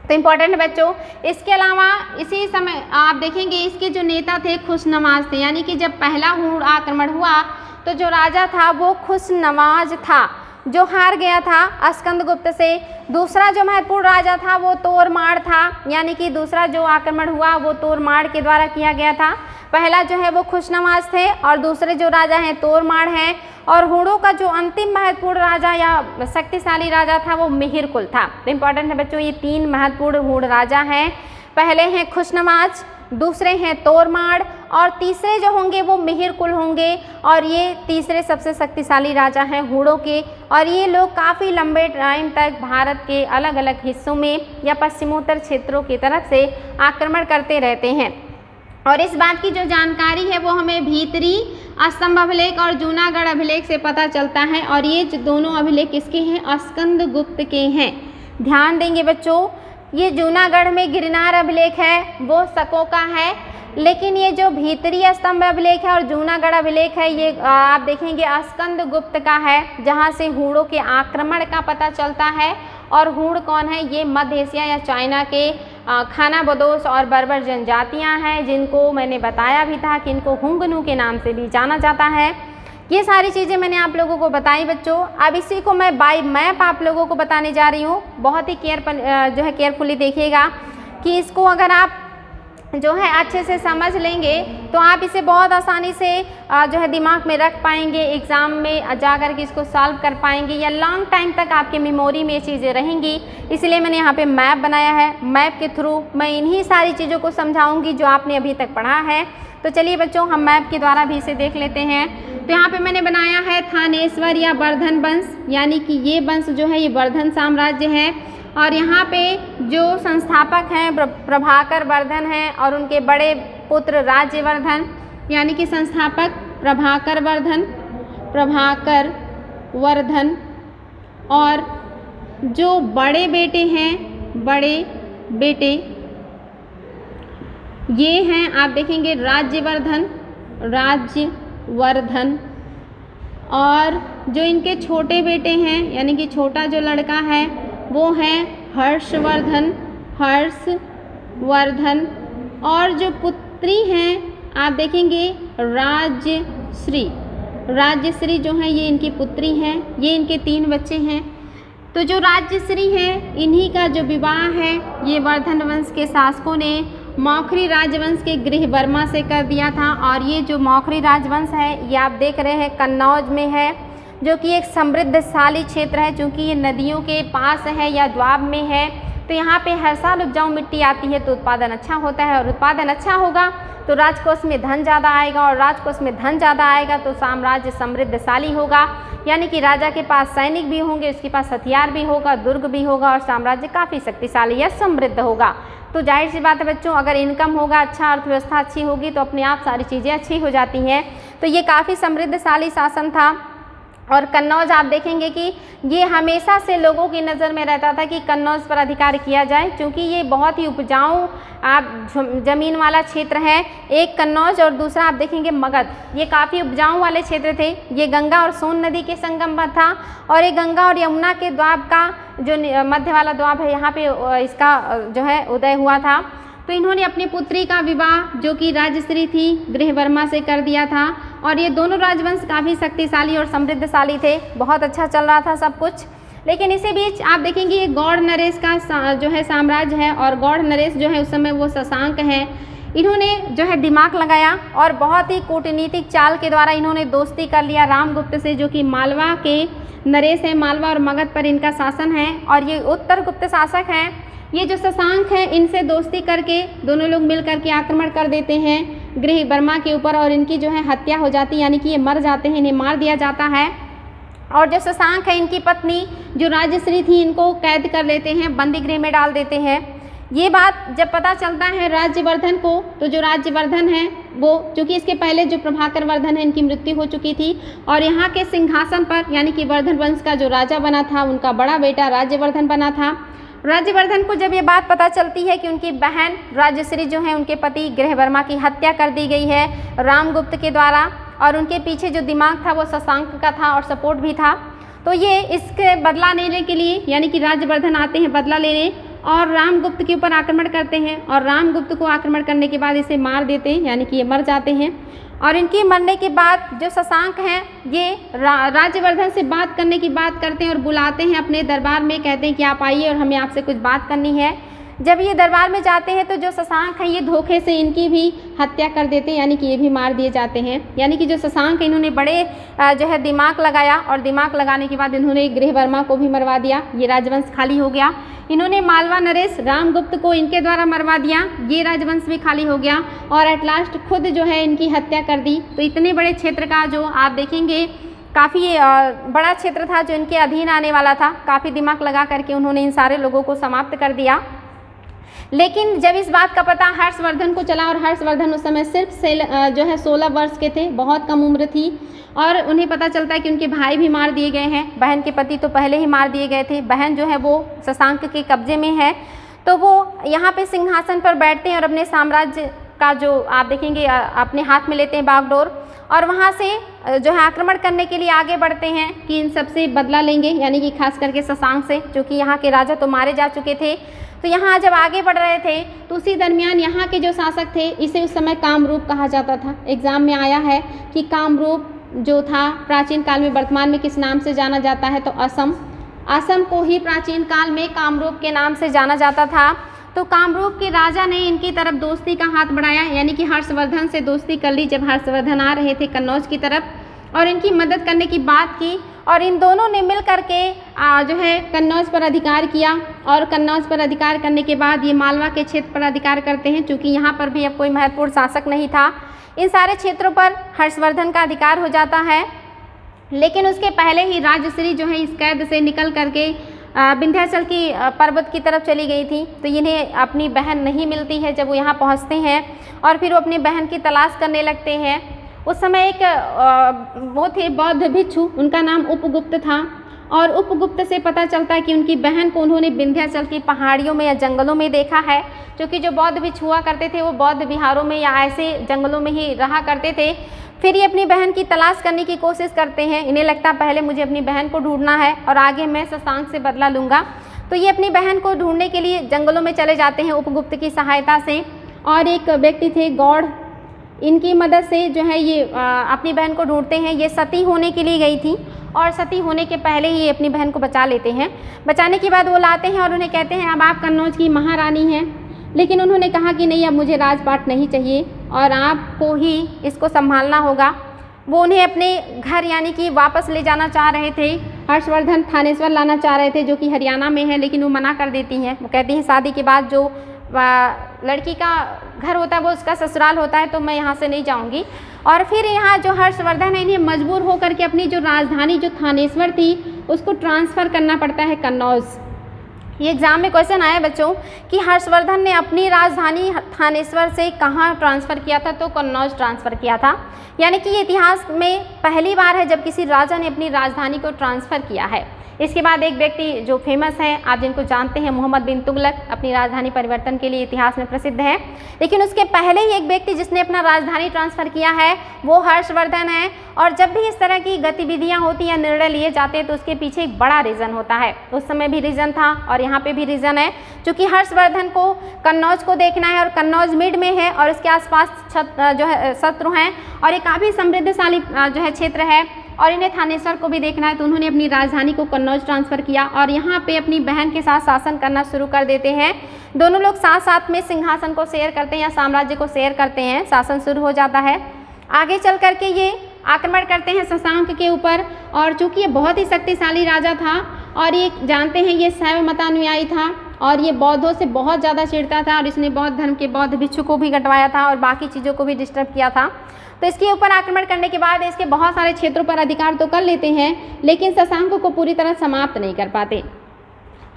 तो इम्पॉर्टेंट है बच्चों। इसके अलावा इसी समय आप देखेंगे इसके जो नेता थे खुशनवाज थे, यानी कि जब पहला हूण आक्रमण हुआ तो जो राजा था वो खुशनवाज था, जो हार गया था स्कंदगुप्त से। दूसरा जो महत्वपूर्ण राजा था वो तोरमाड़ था, यानी कि दूसरा जो आक्रमण हुआ वो तोरमाड़ के द्वारा किया गया था। पहला जो है वो खुशनवाज थे और दूसरे जो राजा हैं तोरमाड़ हैं। और हूणों का जो अंतिम महत्वपूर्ण राजा या शक्तिशाली राजा था वो मिहिरकुल था। तो इम्पॉर्टेंट है बच्चों, ये 3 महत्वपूर्ण हूण राजा हैं। पहले हैं खुशनवाज, दूसरे हैं तोरमाड़ और तीसरे जो होंगे वो मिहिरकुल होंगे। और ये तीसरे सबसे शक्तिशाली राजा हैं हूणों के। और ये लोग काफ़ी लंबे टाइम तक भारत के अलग अलग हिस्सों में या पश्चिमोत्तर क्षेत्रों की तरफ से आक्रमण करते रहते हैं। और इस बात की जो जानकारी है वो हमें भीतरी स्तंभ अभिलेख और जूनागढ़ अभिलेख से पता चलता है। और ये जो दोनों अभिलेख किसके हैं, स्कंदगुप्त के हैं। ध्यान देंगे बच्चों, ये जूनागढ़ में गिरनार अभिलेख है वो शकों का है, लेकिन ये जो भीतरी स्तंभ अभिलेख है और जूनागढ़ अभिलेख है ये आप देखेंगे स्कंदगुप्त का है, जहाँ से हूणों के आक्रमण का पता चलता है। और हूण कौन है, ये मध्य एशिया या चाइना के खानाबदोश और बर्बर जनजातियाँ हैं, जिनको मैंने बताया भी था कि इनको हुंगनू के नाम से भी जाना जाता है। ये सारी चीज़ें मैंने आप लोगों को बताई बच्चों। अब इसी को मैं बाय मैप आप लोगों को बताने जा रही हूँ। बहुत ही केयरफुली देखिएगा कि इसको अगर आप जो है अच्छे से समझ लेंगे तो आप इसे बहुत आसानी से जो है दिमाग में रख पाएंगे, एग्ज़ाम में जा कर के इसको सॉल्व कर पाएंगे, या लॉन्ग टाइम तक आपके मेमोरी में ये चीज़ें रहेंगी। इसलिए मैंने यहाँ पे मैप बनाया है। मैप के थ्रू मैं इन्हीं सारी चीज़ों को समझाऊंगी जो आपने अभी तक पढ़ा है। तो चलिए बच्चों, हम मैप के द्वारा भी इसे देख लेते हैं। तो यहाँ पे मैंने बनाया है थानेश्वर या वर्धन वंश, यानी कि ये वंश जो है ये वर्धन साम्राज्य है। और यहाँ पे जो संस्थापक हैं प्रभाकर वर्धन हैं और उनके बड़े पुत्र राज्यवर्धन, यानी कि संस्थापक प्रभाकर वर्धन और जो बड़े बेटे हैं, बड़े बेटे ये हैं आप देखेंगे राज्यवर्धन। और जो इनके छोटे बेटे हैं यानी कि छोटा जो लड़का है वो है हर्षवर्धन। और जो पुत्री हैं आप देखेंगे राज्यश्री जो है ये इनकी पुत्री हैं। ये इनके 3 बच्चे हैं। तो जो राज्यश्री हैं इन्हीं का जो विवाह है ये वर्धन वंश के शासकों ने मौखरी राजवंश के गृह वर्मा से कर दिया था। और ये जो मौखरी राजवंश है ये आप देख रहे हैं कन्नौज में है, जो कि एक समृद्धशाली क्षेत्र है। चूँकि ये नदियों के पास है या द्वाब में है तो यहाँ पे हर साल उपजाऊ मिट्टी आती है तो उत्पादन अच्छा होता है। और उत्पादन अच्छा होगा तो राजकोष में धन ज़्यादा आएगा, और राजकोष में धन ज़्यादा आएगा तो साम्राज्य समृद्धशाली होगा। यानी कि राजा के पास सैनिक भी होंगे, उसके पास हथियार भी होगा, दुर्ग भी होगा, और साम्राज्य काफ़ी शक्तिशाली या समृद्ध होगा। तो जाहिर सी बात है बच्चों, अगर इनकम होगा अच्छा, अर्थव्यवस्था अच्छी होगी तो अपने आप सारी चीज़ें अच्छी हो जाती हैं। तो ये काफ़ी समृद्धशाली शासन था। और कन्नौज आप देखेंगे कि ये हमेशा से लोगों की नज़र में रहता था कि कन्नौज पर अधिकार किया जाए, क्योंकि ये बहुत ही उपजाऊ ज़मीन वाला क्षेत्र है। एक कन्नौज और दूसरा आप देखेंगे मगध, ये काफ़ी उपजाऊ वाले क्षेत्र थे। ये गंगा और सोन नदी के संगम पर था, और ये गंगा और यमुना के द्वाब का जो मध्य वाला द्वाब है यहाँ पे इसका जो है उदय हुआ था। तो इन्होंने अपनी पुत्री का विवाह जो कि राज्यश्री थी गृहवर्मा से कर दिया था। और ये दोनों राजवंश काफ़ी शक्तिशाली और समृद्धशाली थे, बहुत अच्छा चल रहा था सब कुछ। लेकिन इसी बीच आप देखेंगे ये गौड़ नरेश का जो है साम्राज्य है, और गौड़ नरेश जो है उस समय वो शशांक हैं, इन्होंने जो है दिमाग लगाया और बहुत ही कूटनीतिक चाल के द्वारा इन्होंने दोस्ती कर लिया रामगुप्त से, जो कि मालवा के नरेश है, मालवा और मगध पर इनका शासन है, और ये उत्तर गुप्त शासक हैं। ये जो शशांक हैं इनसे दोस्ती करके दोनों लोग मिल करके आक्रमण कर देते हैं गृह बर्मा के ऊपर, और इनकी जो है हत्या हो जाती है, यानी कि ये मर जाते हैं, इन्हें मार दिया जाता है। और जो शशांक है इनकी पत्नी जो राजश्री थी इनको कैद कर लेते हैं, बंदी गृह में डाल देते हैं। ये बात जब पता चलता है राज्यवर्धन को, तो जो राज्यवर्धन है वो, चूँकि इसके पहले जो प्रभाकर वर्धन है इनकी मृत्यु हो चुकी थी, और यहाँ के सिंहासन पर यानी कि वर्धन वंश का जो राजा बना था उनका बड़ा बेटा राज्यवर्धन बना था। राज्यवर्धन को जब ये बात पता चलती है कि उनकी बहन राजश्री जो है उनके पति गृहवर्मा की हत्या कर दी गई है रामगुप्त के द्वारा, और उनके पीछे जो दिमाग था वो शशांक का था और सपोर्ट भी था, तो ये इसके बदला लेने के लिए यानी कि राज्यवर्धन आते हैं बदला लेने और रामगुप्त के ऊपर आक्रमण करते हैं, और रामगुप्त को आक्रमण करने के बाद इसे मार देते हैं, यानी कि ये मर जाते हैं। और इनके मरने के बाद जो शशांक हैं ये राज्यवर्धन से बात करने की बात करते हैं और बुलाते हैं अपने दरबार में, कहते हैं कि आप आइए और हमें आपसे कुछ बात करनी है। जब ये दरबार में जाते हैं तो जो शशांक हैं ये धोखे से इनकी भी हत्या कर देते हैं, यानी कि ये भी मार दिए जाते हैं। यानी कि जो शशांक इन्होंने बड़े जो है दिमाग लगाया, और दिमाग लगाने के बाद इन्होंने गृहवर्मा को भी मरवा दिया, ये राजवंश खाली हो गया। इन्होंने मालवा नरेश रामगुप्त को इनके द्वारा मरवा दिया, ये राजवंश भी खाली हो गया, और एट लास्ट खुद जो है इनकी हत्या कर दी। तो इतने बड़े क्षेत्र का जो आप देखेंगे काफ़ी बड़ा क्षेत्र था जो इनके अधीन आने वाला था, काफ़ी दिमाग लगा करके उन्होंने इन सारे लोगों को समाप्त कर दिया। लेकिन जब इस बात का पता हर्षवर्धन को चला, और हर्षवर्धन उस समय सिर्फ जो है 16 वर्ष के थे, बहुत कम उम्र थी, और उन्हें पता चलता है कि उनके भाई भी मार दिए गए हैं, बहन के पति तो पहले ही मार दिए गए थे, बहन जो है वो शशांक के कब्जे में है। तो वो यहाँ पे सिंहासन पर बैठते हैं और अपने साम्राज्य का जो आप देखेंगे अपने हाथ में लेते हैं बागडोर, और वहाँ से जो है आक्रमण करने के लिए आगे बढ़ते हैं कि इन सब से बदला लेंगे, यानी कि खास करके शशांक से, क्योंकि यहाँ के राजा तो मारे जा चुके थे। तो यहाँ जब आगे बढ़ रहे थे तो उसी दरमियान यहाँ के जो शासक थे, इसे उस समय कामरूप कहा जाता था। एग्जाम में आया है कि कामरूप जो था प्राचीन काल में वर्तमान में किस नाम से जाना जाता है, तो असम। असम को ही प्राचीन काल में कामरूप के नाम से जाना जाता था। तो कामरूप के राजा ने इनकी तरफ दोस्ती का हाथ बढ़ाया, यानी कि हर्षवर्धन से दोस्ती कर ली जब हर्षवर्धन आ रहे थे कन्नौज की तरफ, और इनकी मदद करने की बात की, और इन दोनों ने मिल करके जो है कन्नौज पर अधिकार किया। और कन्नौज पर अधिकार करने के बाद ये मालवा के क्षेत्र पर अधिकार करते हैं, क्योंकि यहाँ पर भी अब कोई महत्वपूर्ण शासक नहीं था। इन सारे क्षेत्रों पर हर्षवर्धन का अधिकार हो जाता है। लेकिन उसके पहले ही राजश्री जो है इस कैद से निकल करके विंध्याचल की पर्वत की तरफ चली गई थी, तो इन्हें अपनी बहन नहीं मिलती है। जब वो यहाँ पहुँचते हैं और फिर वो अपनी बहन की तलाश करने लगते हैं, उस समय एक वो थे बौद्ध भिक्षु, उनका नाम उपगुप्त था, और उपगुप्त से पता चलता है कि उनकी बहन को उन्होंने विंध्याचल की पहाड़ियों में या जंगलों में देखा है, क्योंकि जो बौद्ध भिक्षु हुआ करते थे वो बौद्ध विहारों में या ऐसे जंगलों में ही रहा करते थे। फिर ये अपनी बहन की तलाश करने की कोशिश करते हैं, इन्हें लगता पहले मुझे अपनी बहन को ढूंढना है और आगे मैं शशांक से बदला लूँगा। तो ये अपनी बहन को ढूंढने के लिए जंगलों में चले जाते हैं उपगुप्त की सहायता से। और एक व्यक्ति थे गौड़, इनकी मदद से जो है ये अपनी बहन को ढूंढते हैं। ये सती होने के लिए गई थी, और सती होने के पहले ही अपनी बहन को बचा लेते हैं। बचाने के बाद वो लाते हैं और उन्हें कहते हैं अब आप कन्नौज की महारानी हैं। लेकिन उन्होंने कहा कि नहीं, अब मुझे राजपाट नहीं चाहिए और आपको ही इसको संभालना होगा। वो उन्हें अपने घर यानी कि वापस ले जाना चाह रहे थे। हर्षवर्धन थानेश्वर लाना चाह रहे थे जो कि हरियाणा में है, लेकिन वो मना कर देती हैं। वो कहती हैं शादी के बाद जो लड़की का घर होता है वो उसका ससुराल होता है, तो मैं यहाँ से नहीं जाऊँगी। और फिर यहाँ जो हर्षवर्धन है इन्हें मजबूर होकर के अपनी जो राजधानी जो थानेश्वर थी उसको ट्रांसफ़र करना पड़ता है कन्नौज। ये एग्ज़ाम में क्वेश्चन आया बच्चों कि हर्षवर्धन ने अपनी राजधानी थानेश्वर से कहाँ ट्रांसफ़र किया था, तो कन्नौज ट्रांसफ़र किया था। यानी कि ये इतिहास में पहली बार है जब किसी राजा ने अपनी राजधानी को ट्रांसफ़र किया है। इसके बाद एक व्यक्ति जो फेमस है, आप जिनको जानते हैं, मोहम्मद बिन तुगलक, अपनी राजधानी परिवर्तन के लिए इतिहास में प्रसिद्ध है। लेकिन उसके पहले ही एक व्यक्ति जिसने अपना राजधानी ट्रांसफ़र किया है वो हर्षवर्धन है। और जब भी इस तरह की गतिविधियां होती या निर्णय लिए जाते हैं तो उसके पीछे एक बड़ा रीज़न होता है। उस समय भी रीज़न था और यहाँ पे भी रीज़न है, क्योंकि हर्षवर्धन को कन्नौज को देखना है और कन्नौज मिड में है और इसके आसपास जो है शत्रु हैं और ये काफ़ी समृद्धशाली जो है क्षेत्र है। और इन्हें थानेश्वर को भी देखना है, तो उन्होंने अपनी राजधानी को कन्नौज ट्रांसफ़र किया और यहाँ पे अपनी बहन के साथ शासन करना शुरू कर देते हैं। दोनों लोग साथ साथ में सिंहासन को शेयर करते हैं या साम्राज्य को शेयर करते हैं, शासन शुरू हो जाता है। आगे चल करके ये आक्रमण करते हैं शशांक के ऊपर, और चूँकि ये बहुत ही शक्तिशाली राजा था और ये जानते हैं ये शैव मतानुयायी था और ये बौद्धों से बहुत ज़्यादा चिढ़ता था और इसने बौद्ध धर्म के बौद्ध भिक्षु को भी कटवाया था और बाकी चीज़ों को भी डिस्टर्ब किया था। तो इसके ऊपर आक्रमण करने के बाद इसके बहुत सारे क्षेत्रों पर अधिकार तो कर लेते हैं, लेकिन शशांक को पूरी तरह समाप्त नहीं कर पाते।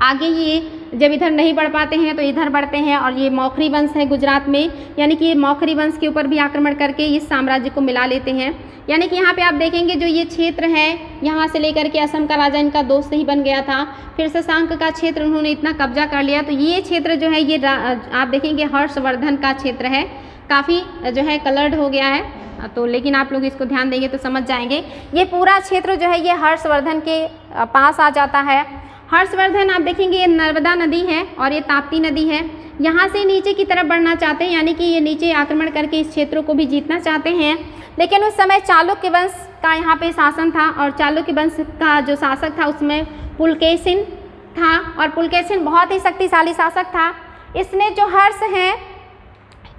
आगे ये जब इधर नहीं बढ़ पाते हैं तो इधर बढ़ते हैं और ये मौखरी वंश है गुजरात में, यानी कि मौखरी वंश के ऊपर भी आक्रमण करके इस साम्राज्य को मिला लेते हैं। यानी कि यहाँ पे आप देखेंगे जो ये क्षेत्र है यहाँ से लेकर के असम का राजा इनका दोस्त ही बन गया था। फिर शशांक का क्षेत्र उन्होंने इतना कब्जा कर लिया, तो ये क्षेत्र जो है ये आप देखेंगे हर्षवर्धन का क्षेत्र है, काफ़ी जो है कलर्ड हो गया है, तो लेकिन आप लोग इसको ध्यान देंगे तो समझ जाएंगे। ये पूरा क्षेत्र जो है ये हर्षवर्धन के पास आ जाता है। हर्षवर्धन आप देखेंगे ये नर्मदा नदी है और ये ताप्ती नदी है, यहाँ से नीचे की तरफ बढ़ना चाहते हैं, यानी कि ये नीचे आक्रमण करके इस क्षेत्रों को भी जीतना चाहते हैं। लेकिन उस समय चालुक्य वंश का यहाँ पे शासन था और चालुक्य वंश का जो शासक था उसमें पुलकेशिन था और पुलकेशिन बहुत ही शक्तिशाली शासक था। इसने जो हर्ष हैं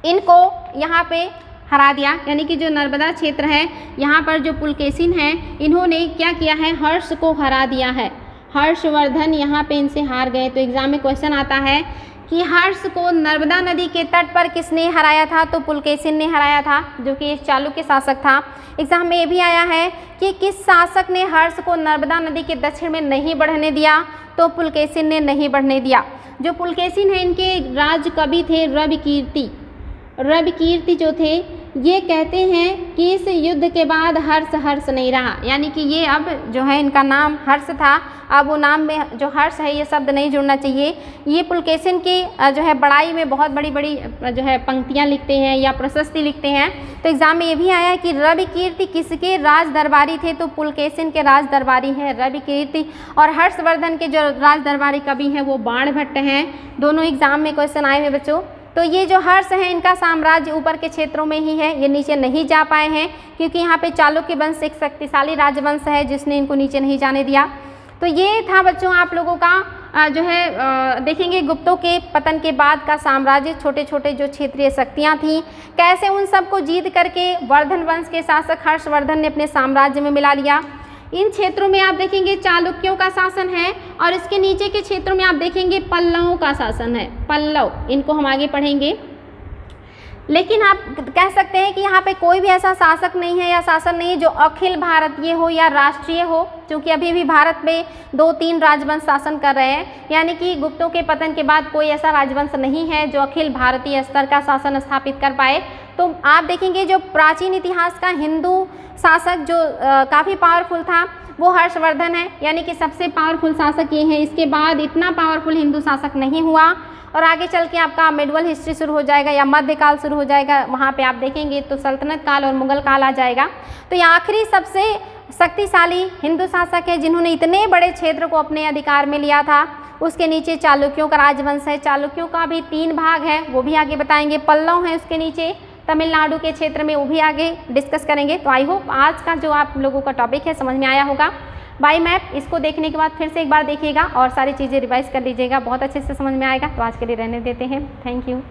इनको यहाँ पे हरा दिया, यानी कि जो नर्मदा क्षेत्र है यहाँ पर जो पुलकेशिन हैं इन्होंने क्या किया है, हर्ष को हरा दिया है। हर्षवर्धन यहाँ पे इनसे हार गए। तो एग्जाम में क्वेश्चन आता है कि हर्ष को नर्मदा नदी के तट पर किसने हराया था, तो पुलकेशिन ने हराया था, जो कि चालुक्य शासक था। एग्जाम में ये भी आया है कि किस शासक ने हर्ष को नर्मदा नदी के दक्षिण में नहीं बढ़ने दिया, तो पुलकेशिन ने नहीं बढ़ने दिया। जो पुलकेशिन है इनके राज कवि थे रविकीर्ति। रविकीर्ति जो थे ये कहते हैं कि इस युद्ध के बाद हर्ष नहीं रहा, यानी कि ये अब जो है इनका नाम हर्ष था, अब वो नाम में जो हर्ष है ये शब्द नहीं जुड़ना चाहिए। ये पुलकेशिन की जो है बड़ाई में बहुत बड़ी बड़ी जो है पंक्तियाँ लिखते हैं या प्रशस्ति लिखते हैं। तो एग्जाम में ये भी आया है कि रविकीर्ति किसके राज दरबारी थे, तो पुलकेशिन के राज दरबारी हैं रविकीर्ति, और हर्षवर्धन के जो राज दरबारी कवि हैं वो बाणभट्ट हैं। दोनों एग्जाम में क्वेश्चन आए हुए बच्चों। तो ये जो हर्ष है इनका साम्राज्य ऊपर के क्षेत्रों में ही है, ये नीचे नहीं जा पाए हैं क्योंकि यहाँ पे चालुक्य वंश एक शक्तिशाली राजवंश है जिसने इनको नीचे नहीं जाने दिया। तो ये था बच्चों आप लोगों का जो है देखेंगे गुप्तों के पतन के बाद का साम्राज्य, छोटे छोटे जो क्षेत्रीय शक्तियाँ थीं कैसे उन सबको जीत करके वर्धन वंश के शासक हर्षवर्धन ने अपने साम्राज्य में मिला लिया। इन क्षेत्रों में आप देखेंगे चालुक्यों का शासन है और इसके नीचे के क्षेत्रों में आप देखेंगे पल्लवों का शासन है। पल्लव इनको हम आगे पढ़ेंगे, लेकिन आप कह सकते हैं कि यहाँ पे कोई भी ऐसा शासक नहीं है या शासन नहीं है जो अखिल भारतीय हो या राष्ट्रीय हो, क्योंकि अभी भी भारत में 2-3 राजवंश शासन कर रहे हैं, यानी कि गुप्तों के पतन के बाद कोई ऐसा राजवंश नहीं है जो अखिल भारतीय स्तर का शासन स्थापित कर पाए। तो आप देखेंगे जो प्राचीन इतिहास का हिंदू शासक जो काफ़ी पावरफुल था वो हर्षवर्धन है, यानी कि सबसे पावरफुल शासक ये हैं। इसके बाद इतना पावरफुल हिंदू शासक नहीं हुआ और आगे चल के आपका मिडवल हिस्ट्री शुरू हो जाएगा या मध्यकाल शुरू हो जाएगा, वहाँ पे आप देखेंगे तो सल्तनत काल और मुगल काल आ जाएगा। तो ये आखिरी सबसे शक्तिशाली हिंदू शासक है जिन्होंने इतने बड़े क्षेत्र को अपने अधिकार में लिया था। उसके नीचे चालुक्यों का राजवंश है, चालुक्यों का भी 3 भाग है वो भी आगे बताएंगे। पल्लव है उसके नीचे तमिलनाडु के क्षेत्र में, वो भी आगे डिस्कस करेंगे। तो आई होप आज का जो आप लोगों का टॉपिक है समझ में आया होगा। बाई मैप इसको देखने के बाद फिर से एक बार देखिएगा और सारी चीज़ें रिवाइज कर लीजिएगा, बहुत अच्छे से समझ में आएगा। तो आज के लिए रहने देते हैं, थैंक यू।